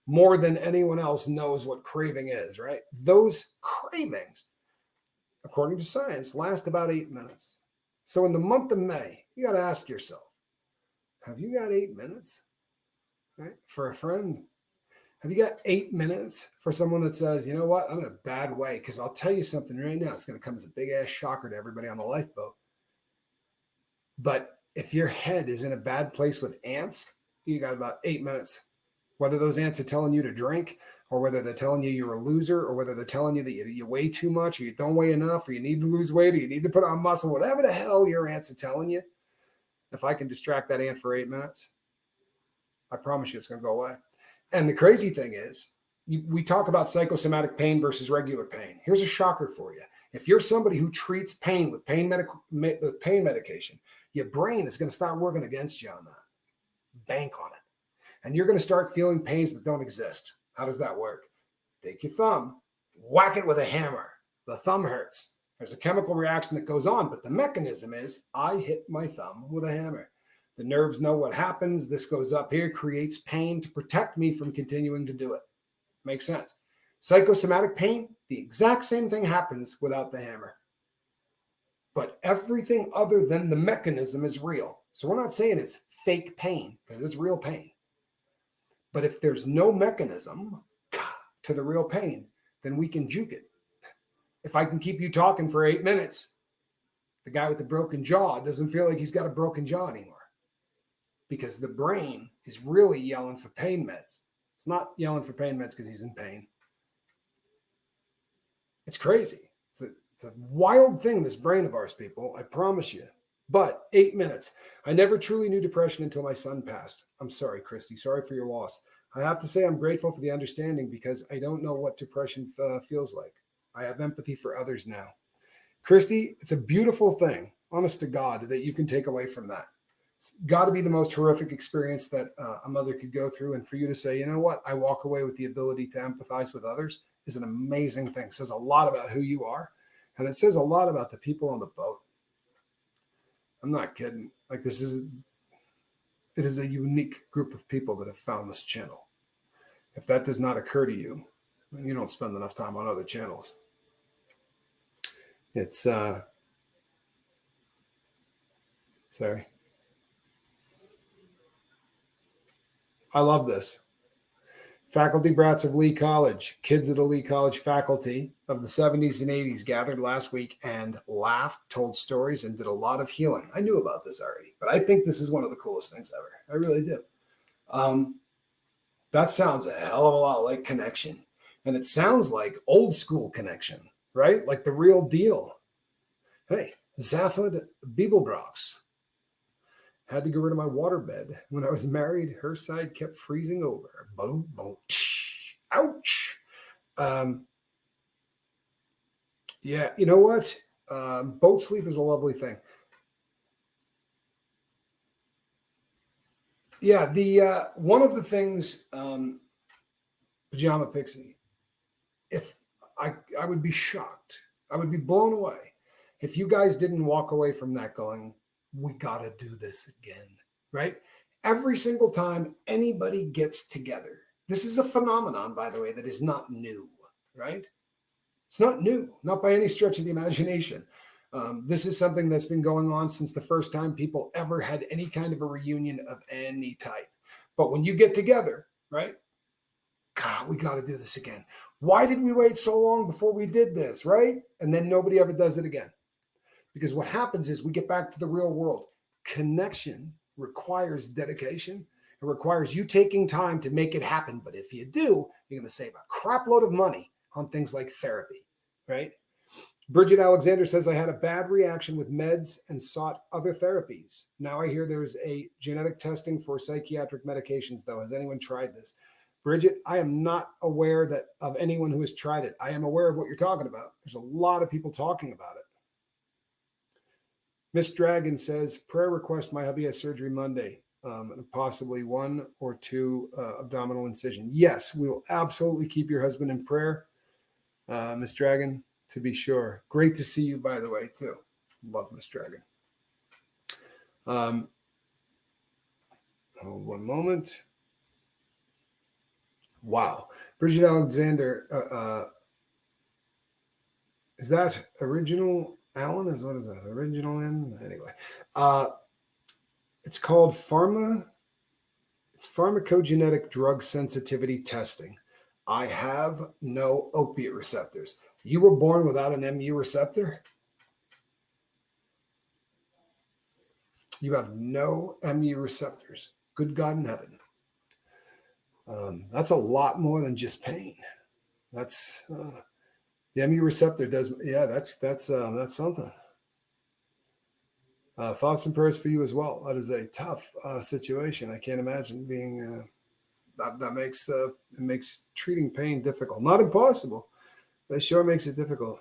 S1: more than anyone else knows what craving is, right? Those cravings, according to science, last about 8 minutes. So in the month of May, you got to ask yourself, have you got 8 minutes, right? For a friend? Have you got 8 minutes for someone that says, you know what, I'm in a bad way? Because I'll tell you something right now. It's going to come as a big ass shocker to everybody on the lifeboat. But if your head is in a bad place with ants, you got about 8 minutes. Whether those ants are telling you to drink, or whether they're telling you you're a loser, or whether they're telling you that you weigh too much, or you don't weigh enough, or you need to lose weight, or you need to put on muscle, whatever the hell your ants are telling you, if I can distract that ant for 8 minutes, I promise you it's going to go away. And the crazy thing is, we talk about psychosomatic pain versus regular pain. Here's a shocker for you. If you're somebody who treats pain with pain medication, your brain is going to start working against you on that. Bank on it. And you're going to start feeling pains that don't exist. How does that work? Take your thumb, whack it with a hammer. The thumb hurts. There's a chemical reaction that goes on, but the mechanism is I hit my thumb with a hammer. The nerves know what happens. This goes up here, creates pain to protect me from continuing to do it. Makes sense. Psychosomatic pain, the exact same thing happens without the hammer. But everything other than the mechanism is real. So we're not saying it's fake pain, because it's real pain. But if there's no mechanism to the real pain, then we can juke it. If I can keep you talking for 8 minutes, the guy with the broken jaw doesn't feel like he's got a broken jaw anymore. because the brain is really yelling for pain meds. It's not yelling for pain meds because he's in pain. It's crazy. It's a wild thing, this brain of ours, people. I promise you. But 8 minutes. I never truly knew depression until my son passed. I'm sorry, Christy. Sorry for your loss. I have to say I'm grateful for the understanding because I don't know what depression feels like. I have empathy for others now. Christy, it's a beautiful thing, honest to God, that you can take away from that. It's got to be the most horrific experience that a mother could go through. And for you to say, you know what, I walk away with the ability to empathize with others is an amazing thing. It says a lot about who you are. And it says a lot about the people on the boat. I'm not kidding. Like it is a unique group of people that have found this channel. If that does not occur to you, then you don't spend enough time on other channels. It's, sorry. I love this. Faculty brats of Lee College, kids of the Lee College faculty of the 70s and 80s gathered last week and laughed, told stories, and did a lot of healing. I knew about this already, but I think this is one of the coolest things ever. I really do. That sounds a hell of a lot like Connection. And it sounds like old school Connection, right? Like the real deal. Hey, Zaphod Beeblebrox. Had to get rid of my waterbed. When I was married, her side kept freezing over. Boom, boom. Ouch. Yeah, you know what? Boat sleep is a lovely thing. Yeah, the one of the things, Pajama Pixie, if I would be shocked, I would be blown away if you guys didn't walk away from that going, we got to do this again, right? Every single time anybody gets together, this is a phenomenon, by the way, that is not new, right? It's not new, not by any stretch of the imagination. This is something that's been going on since the first time people ever had any kind of a reunion of any type. But when you get together, right? God, we got to do this again. Why did we wait so long before we did this, right? And then nobody ever does it again. Because what happens is we get back to the real world. Connection requires dedication. It requires you taking time to make it happen. But if you do, you're going to save a crap load of money on things like therapy, right? Bridget Alexander says, I had a bad reaction with meds and sought other therapies. Now I hear there's a genetic testing for psychiatric medications, though. Has anyone tried this? Bridget, I am not aware of anyone who has tried it. I am aware of what you're talking about. There's a lot of people talking about it. Miss Dragon says, prayer request, my hubby has surgery Monday, possibly 1 or 2 abdominal incision. Yes, we will absolutely keep your husband in prayer, Miss Dragon, to be sure. Great to see you, by the way, too. Love Miss Dragon. Hold one moment. Wow. Bridget Alexander, is that original Alan? What is that? Original N? Anyway. It's called pharmacogenetic drug sensitivity testing. I have no opiate receptors. You were born without an MU receptor? You have no MU receptors. Good God in heaven. That's a lot more than just pain. That's the MU receptor does. Yeah, that's something. Thoughts and prayers for you as well. That is a tough situation. I can't imagine being. That makes it makes treating pain difficult. Not impossible, but it sure makes it difficult.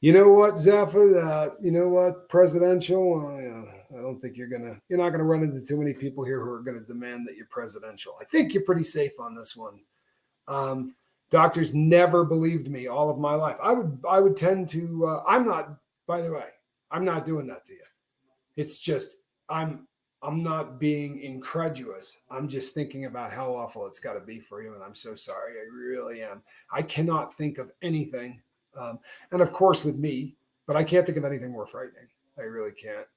S1: You know what, Zaffa? You know what, presidential? I don't think you're not gonna run into too many people here who are gonna demand that you're presidential. I think you're pretty safe on this one. Doctors never believed me all of my life. I would tend to. I'm not. By the way, I'm not doing that to you. It's just I'm not being incredulous. I'm just thinking about how awful it's got to be for you, and I'm so sorry. I really am. I cannot think of anything. And of course with me, but I can't think of anything more frightening. I really can't.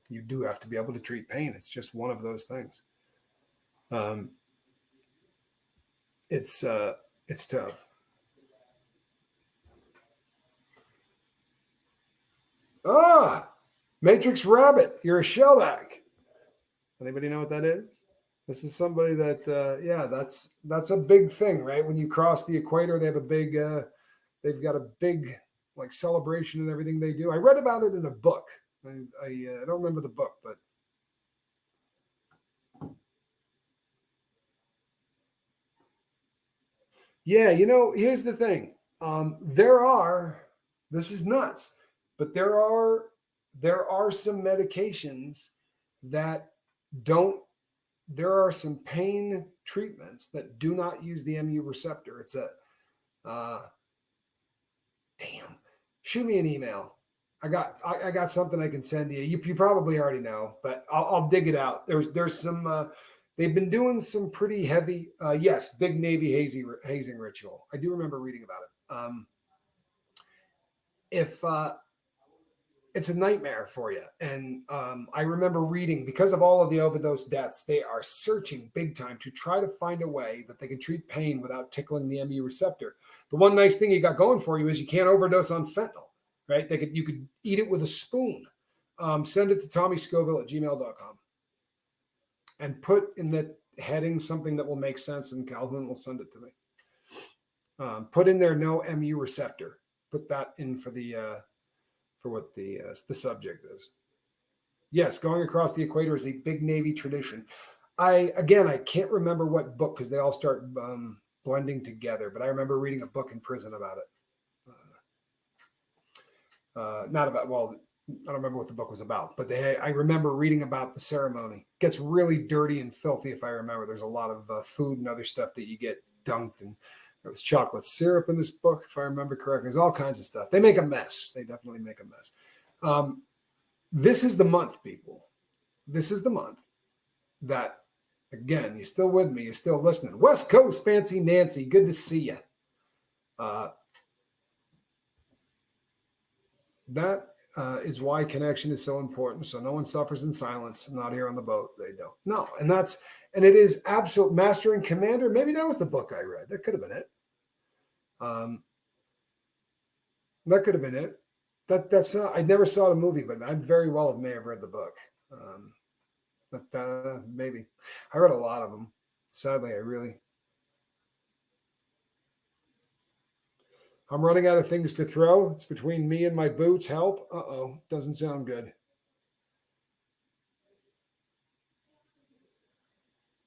S1: You do have to be able to treat pain. It's just one of those things. It's tough. Matrix Rabbit, you're a shellback. Anybody know what that is? This is somebody that, yeah, that's a big thing, right? When you cross the equator, they have a big, they've got a big like celebration and everything they do. I read about it in a book. I don't remember the book, but yeah, here's the thing. There are, this is nuts, but there are some medications that don't. There are some pain treatments that do not use the mu receptor. It's a uh, damn. Shoot me an email. I got something I can send you. You probably already know, but I'll dig it out. There's some. They've been doing some pretty heavy. Yes, big Navy hazing ritual. I do remember reading about it. If It's a nightmare for you. And I remember reading, because of all of the overdose deaths, they are searching big time to try to find a way that they can treat pain without tickling the mu receptor. The one nice thing you got going for you is you can't overdose on fentanyl, right? You could eat it with a spoon. Send it to tommyscoville@gmail.com and put in the heading something that will make sense, and Calhoun will send it to me. Put in there no mu receptor. Put that in for what the subject is. Yes, going across the equator is a big Navy tradition. I can't remember what book, because they all start blending together, but I remember reading a book in prison about it. Not about, well, I don't remember what the book was about, but I remember reading about the ceremony. It gets really dirty and filthy, if I remember. There's a lot of food and other stuff that you get dunked, and there was chocolate syrup in this book, if I remember correctly. There's all kinds of stuff. They make a mess. They definitely make a mess. This is the month, people. This is the month that, again, you're still with me. You're still listening. West Coast, Fancy Nancy, good to see you. That is why connection is so important. So no one suffers in silence. Not here on the boat. They don't. No, and it is absolute Master and Commander. Maybe that was the book I read. That could have been it. That could have been it. That's not, I never saw the movie, but I very well may have read the book. But maybe I read a lot of them. Sadly, I'm running out of things to throw. It's between me and my boots. Help. Uh-oh. Doesn't sound good.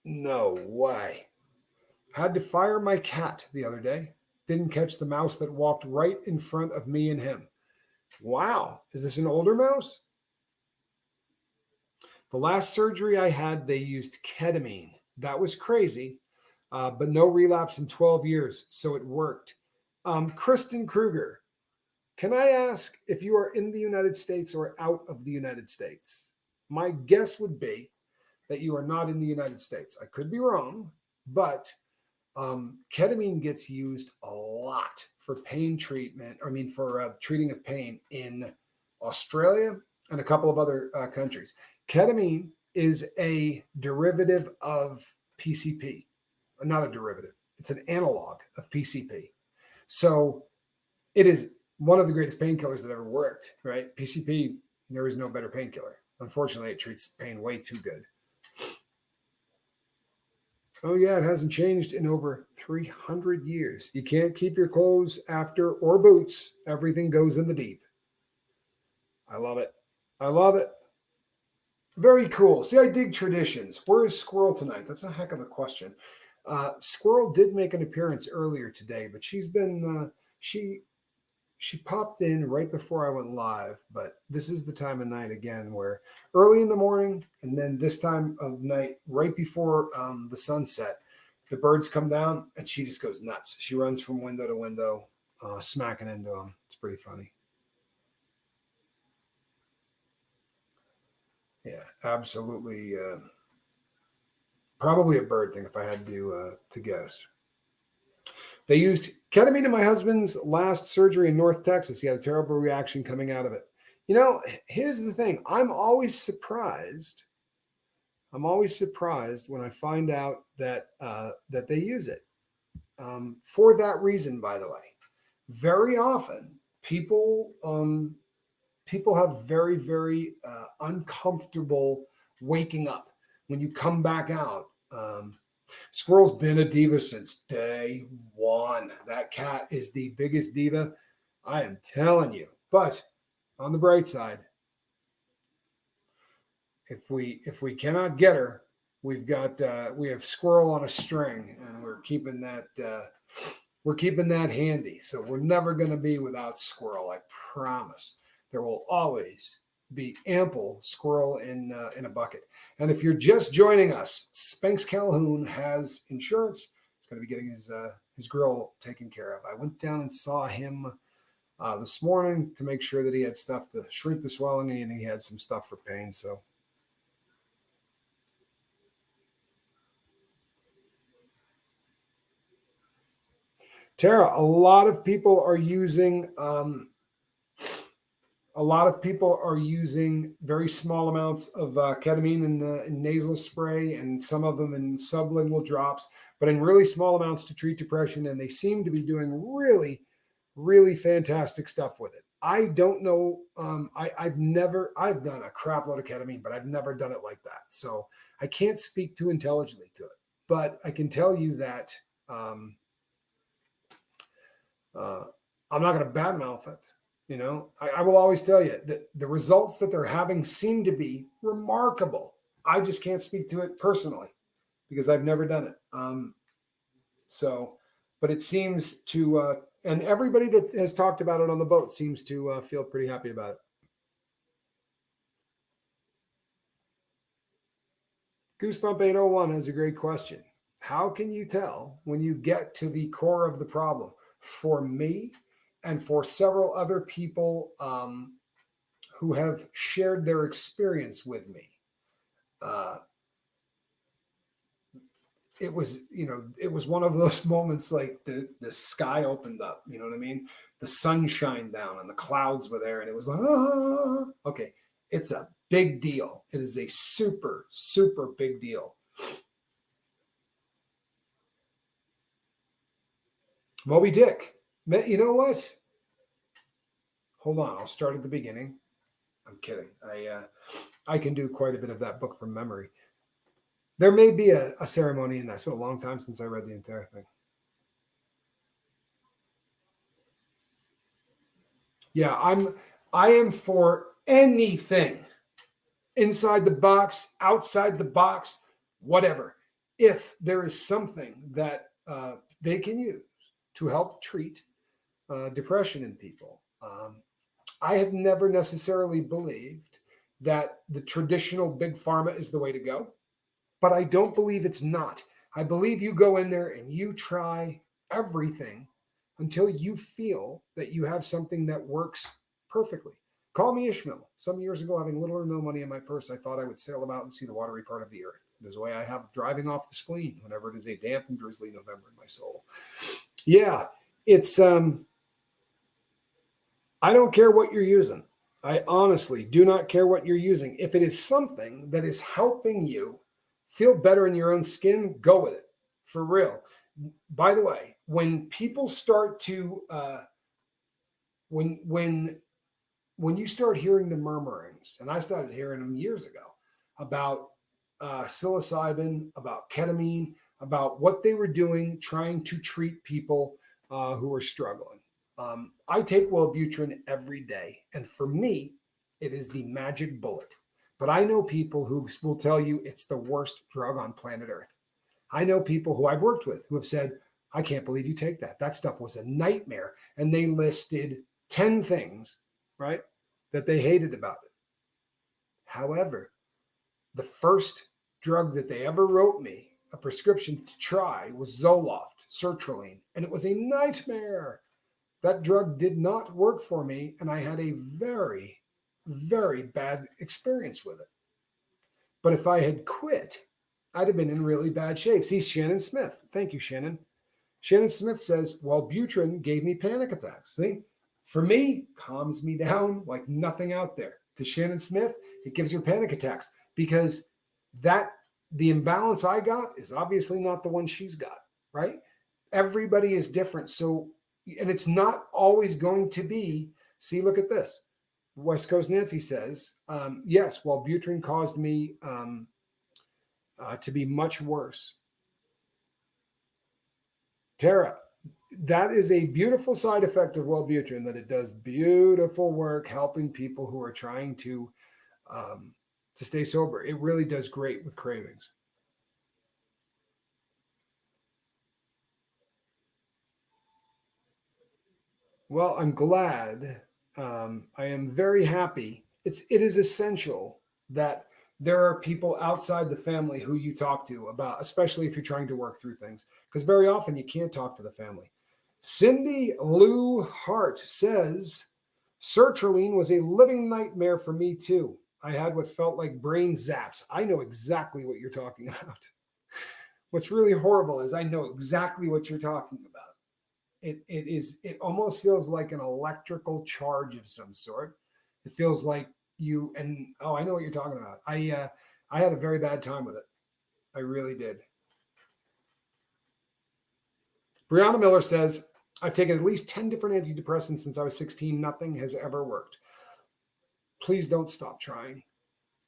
S1: No way. Had to fire my cat the other day. Didn't catch the mouse that walked right in front of me and him. Wow. Is this an older mouse? The last surgery I had, they used ketamine. That was crazy, but no relapse in 12 years. So it worked. Kristen Kruger, can I ask if you are in the United States or out of the United States? My guess would be that you are not in the United States. I could be wrong, but ketamine gets used a lot for pain treatment. I mean, for treating of pain in Australia and a couple of other countries. Ketamine is a derivative of PCP. Not a derivative. It's an analog of PCP. So it is one of the greatest painkillers that ever worked, right? PCP, there is no better painkiller. Unfortunately, it treats pain way too good. Oh, yeah, it hasn't changed in over 300 years. You can't keep your clothes after or boots. Everything goes in the deep. I love it. I love it. Very cool. See, I dig traditions. Where is Squirrel tonight? That's a heck of a question. Squirrel did make an appearance earlier today, but she's been, she popped in right before I went live, but this is the time of night again where early in the morning and then this time of night right before the sunset, the birds come down and she just goes nuts. She runs from window to window, smacking into them. It's pretty funny. Yeah, absolutely. Probably a bird thing if I had to guess. They used ketamine in my husband's last surgery in North Texas. He had a terrible reaction coming out of it. Here's the thing. I'm always surprised when I find out that that they use it. For that reason, by the way, very often people people have very, very uncomfortable waking up when you come back out. Squirrel's been a diva since day one. That cat is the biggest diva, I am telling you. But on the bright side, if we cannot get her, we have Squirrel on a string, and we're keeping that handy. So we're never going to be without Squirrel. I promise. There will always be ample Squirrel in a bucket. And if you're just joining us, Spanx Calhoun has insurance. He's going to be getting his grill taken care of. I went down and saw him this morning to make sure that he had stuff to shrink the swelling, and he had some stuff for pain. So. Tara, a lot of people are using very small amounts of ketamine in nasal spray, and some of them in sublingual drops, but in really small amounts to treat depression. And they seem to be doing really, really fantastic stuff with it. I don't know. I've done a crap load of ketamine, but I've never done it like that. So I can't speak too intelligently to it, but I can tell you that I'm not going to badmouth it. I will always tell you that the results that they're having seem to be remarkable. I just can't speak to it personally because I've never done it. But it seems to, and everybody that has talked about it on the boat seems to feel pretty happy about it. Goosebump 801 has a great question. How can you tell when you get to the core of the problem? For me, and for several other people who have shared their experience with me, it was one of those moments like the sky opened up. You know what I mean? The sun shined down and the clouds were there, and it was like, okay, it's a big deal. It is a super, super big deal. Moby Dick. You know what? Hold on. I'll start at the beginning. I'm kidding. I can do quite a bit of that book from memory. There may be a ceremony in that. It's been a long time since I read the entire thing. Yeah, I am for anything. Inside the box, outside the box, whatever. If there is something that they can use to help treat depression in people. I have never necessarily believed that the traditional big pharma is the way to go, but I don't believe it's not. I believe you go in there and you try everything until you feel that you have something that works perfectly. Call me Ishmael. Some years ago, having little or no money in my purse, I thought I would sail about and see the watery part of the earth. It is the way I have driving off the spleen whenever it is a damp and drizzly November in my soul. Yeah, it's I don't care what you're using. I honestly do not care what you're using. If it is something that is helping you feel better in your own skin, go with it. For real. By the way, when people start to when you start hearing the murmurings, and I started hearing them years ago about psilocybin, about ketamine, about what they were doing trying to treat people who were struggling. I take Wellbutrin every day, and for me, it is the magic bullet. But I know people who will tell you it's the worst drug on planet Earth. I know people who I've worked with who have said, I can't believe you take that. That stuff was a nightmare. And they listed 10 things, right, that they hated about it. However, the first drug that they ever wrote me a prescription to try was Zoloft, sertraline, and it was a nightmare. That drug did not work for me, and I had a very, very bad experience with it. But if I had quit, I'd have been in really bad shape. See, Shannon Smith. Thank you, Shannon. Shannon Smith says, Wellbutrin gave me panic attacks. See, for me, calms me down like nothing out there. To Shannon Smith, it gives her panic attacks because the imbalance I got is obviously not the one she's got, right? Everybody is different. So, and it's not always going to be, see, look at this. West Coast Nancy says, yes, Wellbutrin caused me to be much worse. Tara, that is a beautiful side effect of Wellbutrin, that it does beautiful work helping people who are trying to stay sober. It really does great with cravings. Well, I'm glad. I am very happy. It is essential that there are people outside the family who you talk to about, especially if you're trying to work through things, because very often you can't talk to the family. Cindy Lou Hart says, sertraline was a living nightmare for me too. I had what felt like brain zaps. I know exactly what you're talking about. What's really horrible is I know exactly what you're talking about. It almost feels like an electrical charge of some sort. It feels like I know what you're talking about. I had a very bad time with it. I really did. Brianna Miller says, I've taken at least 10 different antidepressants since I was 16. Nothing has ever worked. Please don't stop trying.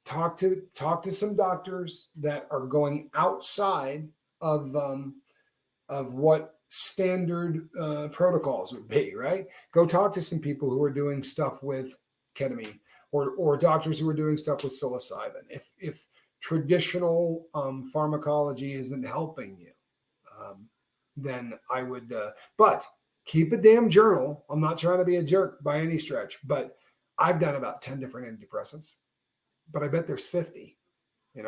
S1: Talk to some doctors that are going outside of what standard protocols would be, right? Go talk to some people who are doing stuff with ketamine, or doctors who are doing stuff with psilocybin. If traditional pharmacology isn't helping you, then I would, but keep a damn journal. I'm not trying to be a jerk by any stretch, but I've done about 10 different antidepressants, but I bet there's 50, and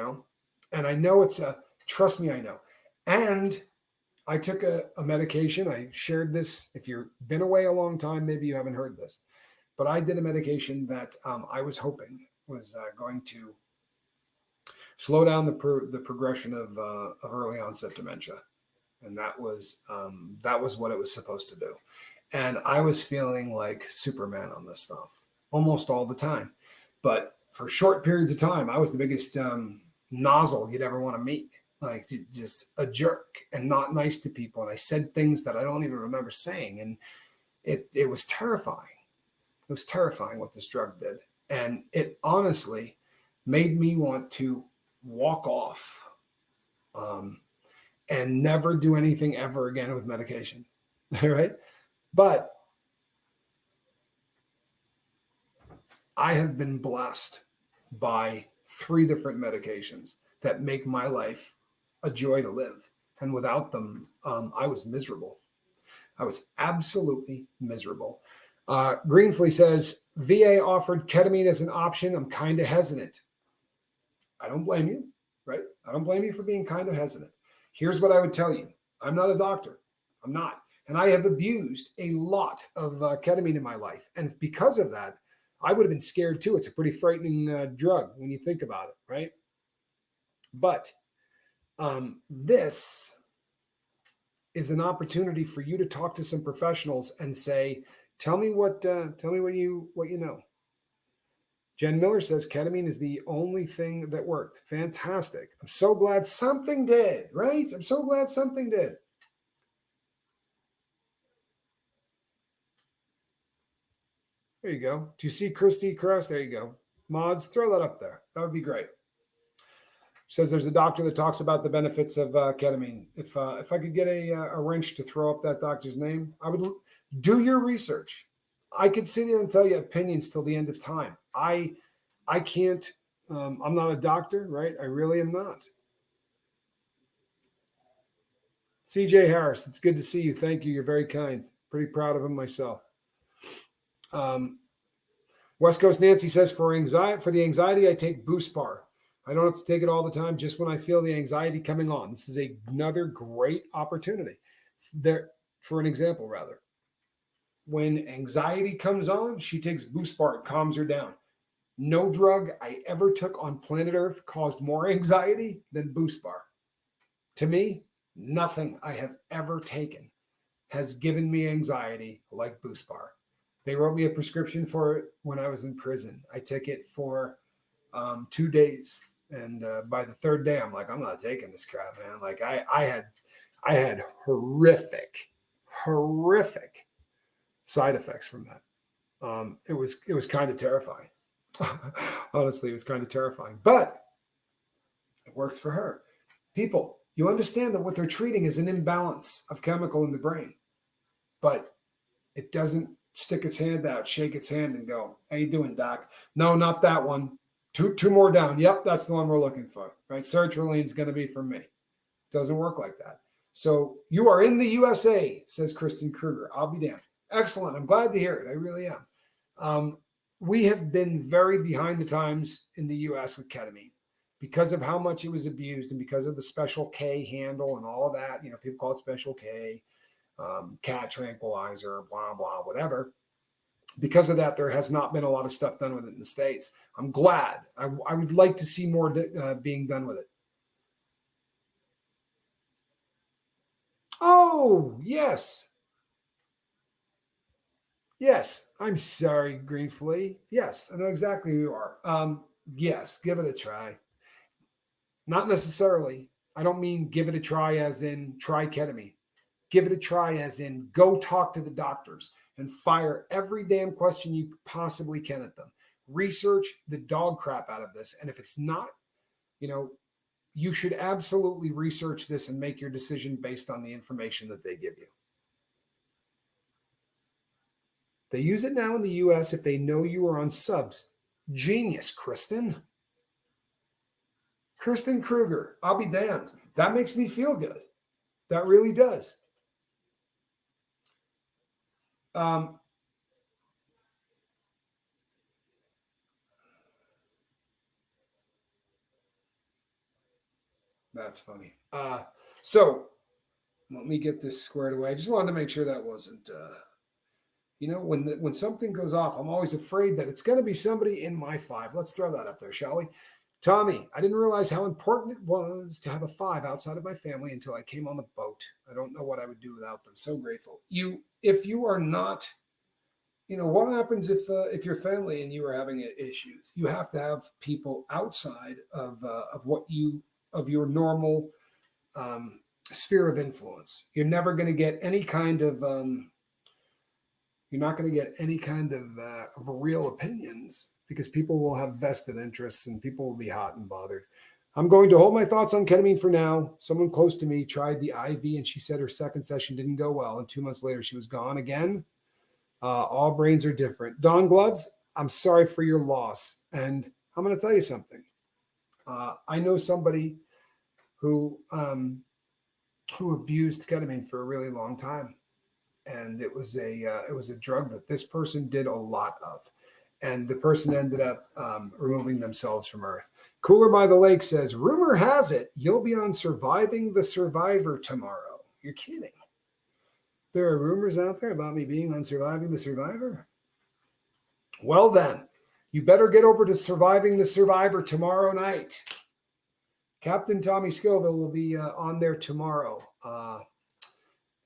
S1: I know trust me, I know. And I took a medication. I shared this. If you've been away a long time, maybe you haven't heard this, but I did a medication that I was hoping was going to slow down the progression of early onset dementia, and that was what it was supposed to do. And I was feeling like Superman on this stuff almost all the time, but for short periods of time, I was the biggest nozzle you'd ever want to meet. Like just a jerk and not nice to people. And I said things that I don't even remember saying. And it was terrifying. It was terrifying what this drug did. And it honestly made me want to walk off and never do anything ever again with medication. Right? But I have been blessed by 3 different medications that make my life a joy to live. And without them, I was miserable. I was absolutely miserable. Greenflea says, VA offered ketamine as an option. I'm kind of hesitant. I don't blame you, right? I don't blame you for being kind of hesitant. Here's what I would tell you. I'm not a doctor. I'm not. And I have abused a lot of ketamine in my life. And because of that, I would have been scared too. It's a pretty frightening drug when you think about it, right? But this is an opportunity for you to talk to some professionals and say, tell me what you know. Jen Miller says ketamine is the only thing that worked. Fantastic. I'm so glad something did, right? I'm so glad something did. There you go. Do you see Christy Cross? There you go. Mods, throw that up there. That would be great. Says there's a doctor that talks about the benefits of ketamine. If I could get a wrench to throw up that doctor's name, I would do your research. I could sit here and tell you opinions till the end of time. I can't. I'm not a doctor, right? I really am not. CJ Harris, it's good to see you. Thank you. You're very kind. Pretty proud of him myself. West Coast Nancy says for the anxiety, I take Boost Bar. I don't have to take it all the time, just when I feel the anxiety coming on. This is another great opportunity. There, for an example, rather. When anxiety comes on, she takes Boost Bar. It calms her down. No drug I ever took on planet Earth caused more anxiety than Boost Bar. To me, nothing I have ever taken has given me anxiety like Boost Bar. They wrote me a prescription for it when I was in prison. I took it for 2 days. And by the 3rd day, I'm like, I'm not taking this crap, man. Like I had horrific side effects from that. It was kind of terrifying. Honestly, it was kind of terrifying, but it works for her. People, you understand that what they're treating is an imbalance of chemical in the brain, but it doesn't stick its hand out, shake its hand, and go, "How you doing, doc?" No, not that one. Two more down. Yep, that's the one we're looking for. Right? Sertraline's going to be for me. Doesn't work like that. So you are in the USA, says Kristen Kruger. I'll be damned. Excellent. I'm glad to hear it. I really am. We have been very behind the times in the US with ketamine because of how much it was abused and because of the special K handle and all of that. You know, people call it special K, cat tranquilizer, blah, blah, whatever. Because of that, there has not been a lot of stuff done with it in the States. I'm glad. I would like to see more being done with it. Oh, yes. Yes. I'm sorry, Green Flea. Yes, I know exactly who you are. Yes, give it a try. Not necessarily. I don't mean give it a try as in try ketamine. Give it a try as in go talk to the doctors and fire every damn question you possibly can at them. Research the dog crap out of this. And if it's not, you know, you should absolutely research this and make your decision based on the information that they give you. They use it now in the US if they know you are on subs. Genius, Kristen. Kristen Kruger, I'll be damned. That makes me feel good. That really does. That's funny. So let me get this squared away. I just wanted to make sure that wasn't, when something goes off, I'm always afraid that it's going to be somebody in my five. Let's throw that up there, shall we? Tommy, I didn't realize how important it was to have a five outside of my family until I came on the boat. I don't know what I would do without them. So grateful. If you are not, what happens if your family and you are having issues? You have to have people outside of your normal sphere of influence. You're never going to get any kind of you're not going to get any kind of real opinions because people will have vested interests and people will be hot and bothered. I'm going to hold my thoughts on ketamine for now. Someone close to me tried the IV and she said her second session didn't go well. And 2 months later, she was gone again. All brains are different. Don Gloves, I'm sorry for your loss. And I'm going to tell you something. I know somebody who abused ketamine for a really long time. And it was a drug that this person did a lot of. And the person ended up removing themselves from Earth. Cooler by the Lake says, rumor has it you'll be on Surviving the Survivor tomorrow. You're kidding. There are rumors out there about me being on Surviving the Survivor? Well then, you better get over to Surviving the Survivor tomorrow night. Captain Tommy Scoville will be on there tomorrow.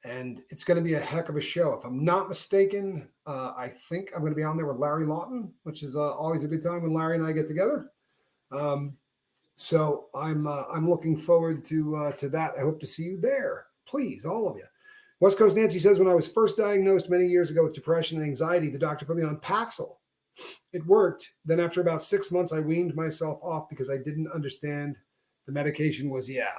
S1: And it's going to be a heck of a show. If I'm not mistaken, I think I'm going to be on there with Larry Lawton, which is always a good time when Larry and I get together. So I'm looking forward to that. I hope to see you there. Please, all of you. West Coast Nancy says, when I was first diagnosed many years ago with depression and anxiety, the doctor put me on Paxil. It worked. Then after about 6 months, I weaned myself off because I didn't understand the medication was, yep.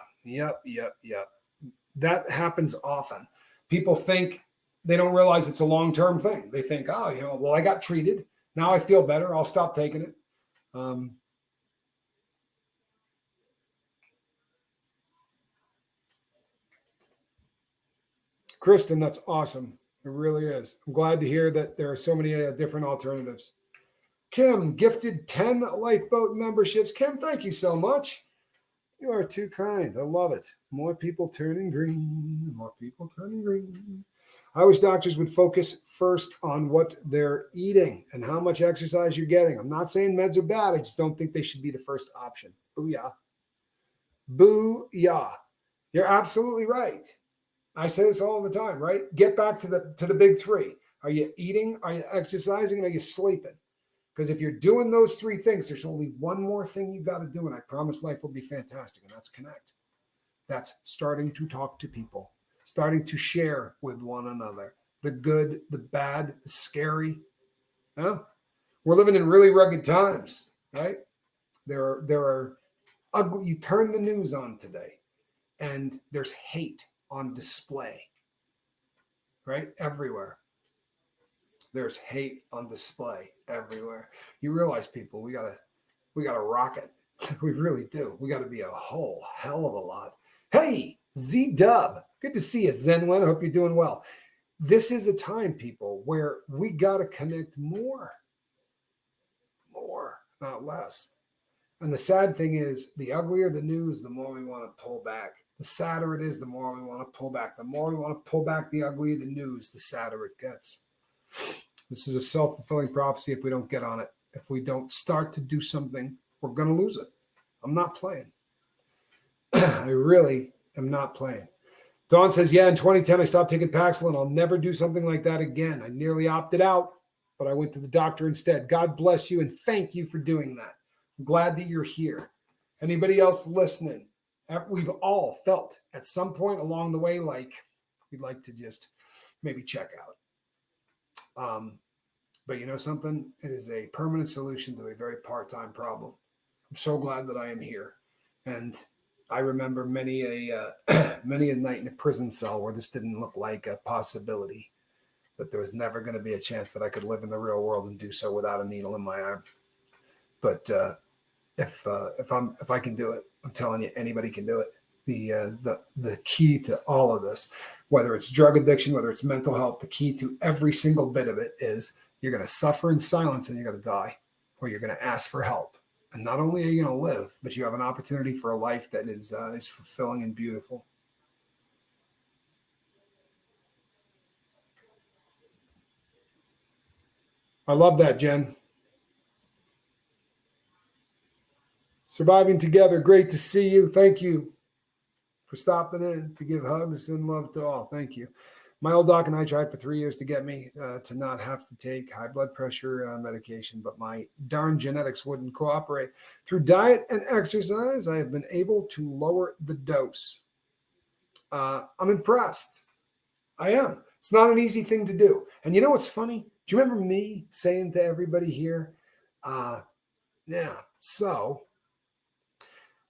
S1: That happens often. People think they don't realize it's a long-term thing. They think, well, I got treated. Now I feel better. I'll stop taking it. Kristen, that's awesome. It really is. I'm glad to hear that there are so many different alternatives. Kim gifted 10 Lifeboat memberships. Kim, thank you so much. You are too kind. I love it. More people turning green. More people turning green. I wish doctors would focus first on what they're eating and how much exercise you're getting. I'm not saying meds are bad. I just don't think they should be the first option. Booyah. Booyah. You're absolutely right. I say this all the time, right? Get back to the big three. Are you eating? Are you exercising? And are you sleeping? Because if you're doing those three things, there's only one more thing you got to do. And I promise life will be fantastic. And that's connect. That's starting to talk to people, starting to share with one another. The good, the bad, the scary, Huh? We're living in really rugged times, right? There are ugly. You turn the news on today, and there's hate on display, right? Everywhere. There's hate on display everywhere. You realize, people, we gotta rock it. We really do. We got to be a whole hell of a lot. Hey, Z Dub, good to see you, Zenwen. I hope you're doing well. This is a time, people, where we got to connect more, not less. And the sad thing is, the uglier the news, the more we want to pull back. The sadder it is, the more we want to pull back. The more we want to pull back, the uglier the news, the sadder it gets. This is a self-fulfilling prophecy if we don't get on it. If we don't start to do something, we're going to lose it. I'm not playing. I really am not playing. Dawn says, yeah, in 2010, I stopped taking Paxil, and I'll never do something like that again. I nearly opted out, but I went to the doctor instead. God bless you, and thank you for doing that. I'm glad that you're here. Anybody else listening? We've all felt at some point along the way like we'd like to just maybe check out. But you know something? It is a permanent solution to a very part-time problem. I'm so glad that I am here. And I remember many a night in a prison cell where this didn't look like a possibility, that there was never going to be a chance that I could live in the real world and do so without a needle in my arm. But if I can do it, I'm telling you, anybody can do it. The key to all of this, whether it's drug addiction, whether it's mental health, the key to every single bit of it is you're going to suffer in silence and you're going to die, or you're going to ask for help. And not only are you going to live, but you have an opportunity for a life that is fulfilling and beautiful. I love that, Jen. Surviving together. Great to see you. Thank you for stopping in to give hugs and love to all. Thank you. My old doc and I tried for 3 years to get me to not have to take high blood pressure medication, but my darn genetics wouldn't cooperate. Through diet and exercise, I have been able to lower the dose. I'm impressed. I am. It's not an easy thing to do. And you know what's funny? Do you remember me saying to everybody here, so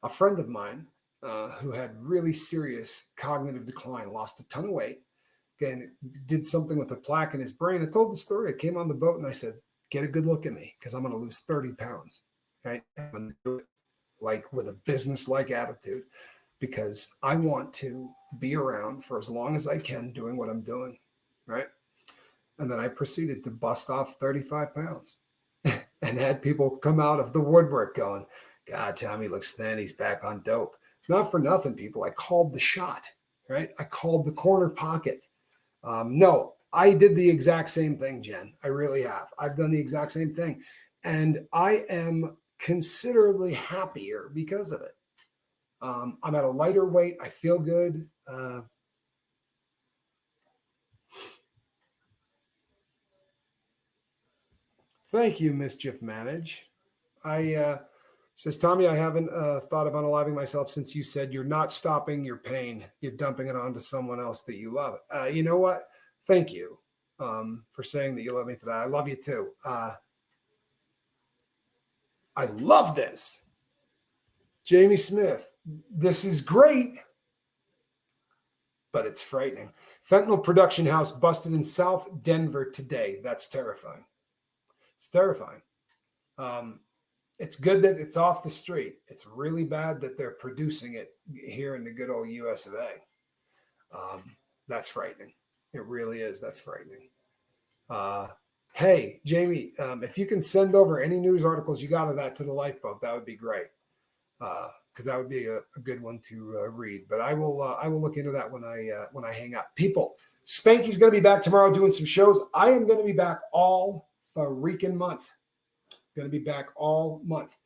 S1: a friend of mine who had really serious cognitive decline, lost a ton of weight, again, did something with a plaque in his brain. I told the story. I came on the boat and I said, get a good look at me because I'm going to lose 30 pounds, right? I'm going to do it like with a business-like attitude because I want to be around for as long as I can doing what I'm doing, right? And then I proceeded to bust off 35 pounds and had people come out of the woodwork going, God, Tommy looks thin. He's back on dope. Not for nothing, people. I called the shot, right? I called the corner pocket. No, I did the exact same thing, Jen. I really have. I've done the exact same thing. And I am considerably happier because of it. I'm at a lighter weight. I feel good. Thank you, Mischief Manage. Says Tommy, I haven't thought of unaliving myself since you said you're not stopping your pain. You're dumping it onto someone else that you love. You know what? Thank you for saying that you love me for that. I love you too. I love this. Jamie Smith, this is great, but it's frightening. Fentanyl production house busted in South Denver today. That's terrifying. It's terrifying. It's good that it's off the street. It's really bad that they're producing it here in the good old US of A. That's frightening. It really is. That's frightening. Hey, Jamie, if you can send over any news articles you got of that to the Lifeboat, that would be great. Because that would be a good one to read. But I will look into that when I hang up. People, Spanky's going to be back tomorrow doing some shows. I am going to be back all freaking month. Going to be back all month,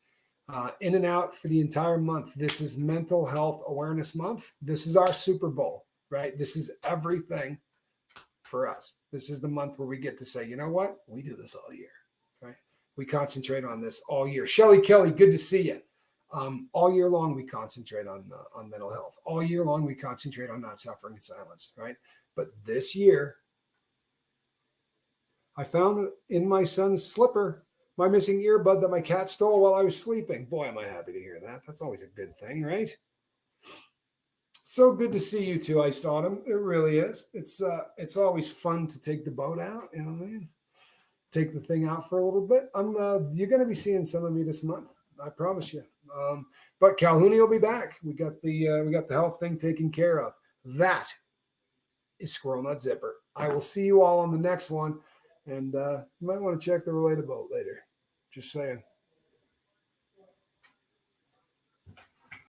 S1: in and out for the entire month. This is Mental Health Awareness Month. This is our Super Bowl, right? This is everything for us. This is the month where we get to say, you know what? We do this all year, right? We concentrate on this all year. Shelly Kelly, good to see you. All year long, we concentrate on mental health. All year long, we concentrate on not suffering in silence, right? But this year, I found in my son's slipper my missing earbud that my cat stole while I was sleeping. Boy, am I happy to hear that. That's always a good thing, right? So good to see you too, Iced Autumn. It really is. It's always fun to take the boat out. You know what I mean? Take the thing out for a little bit. You're going to be seeing some of me this month. I promise you. But Calhouni will be back. We got the health thing taken care of. That is Squirrel Nut Zipper. I will see you all on the next one, and you might want to check the related boat later. Just saying.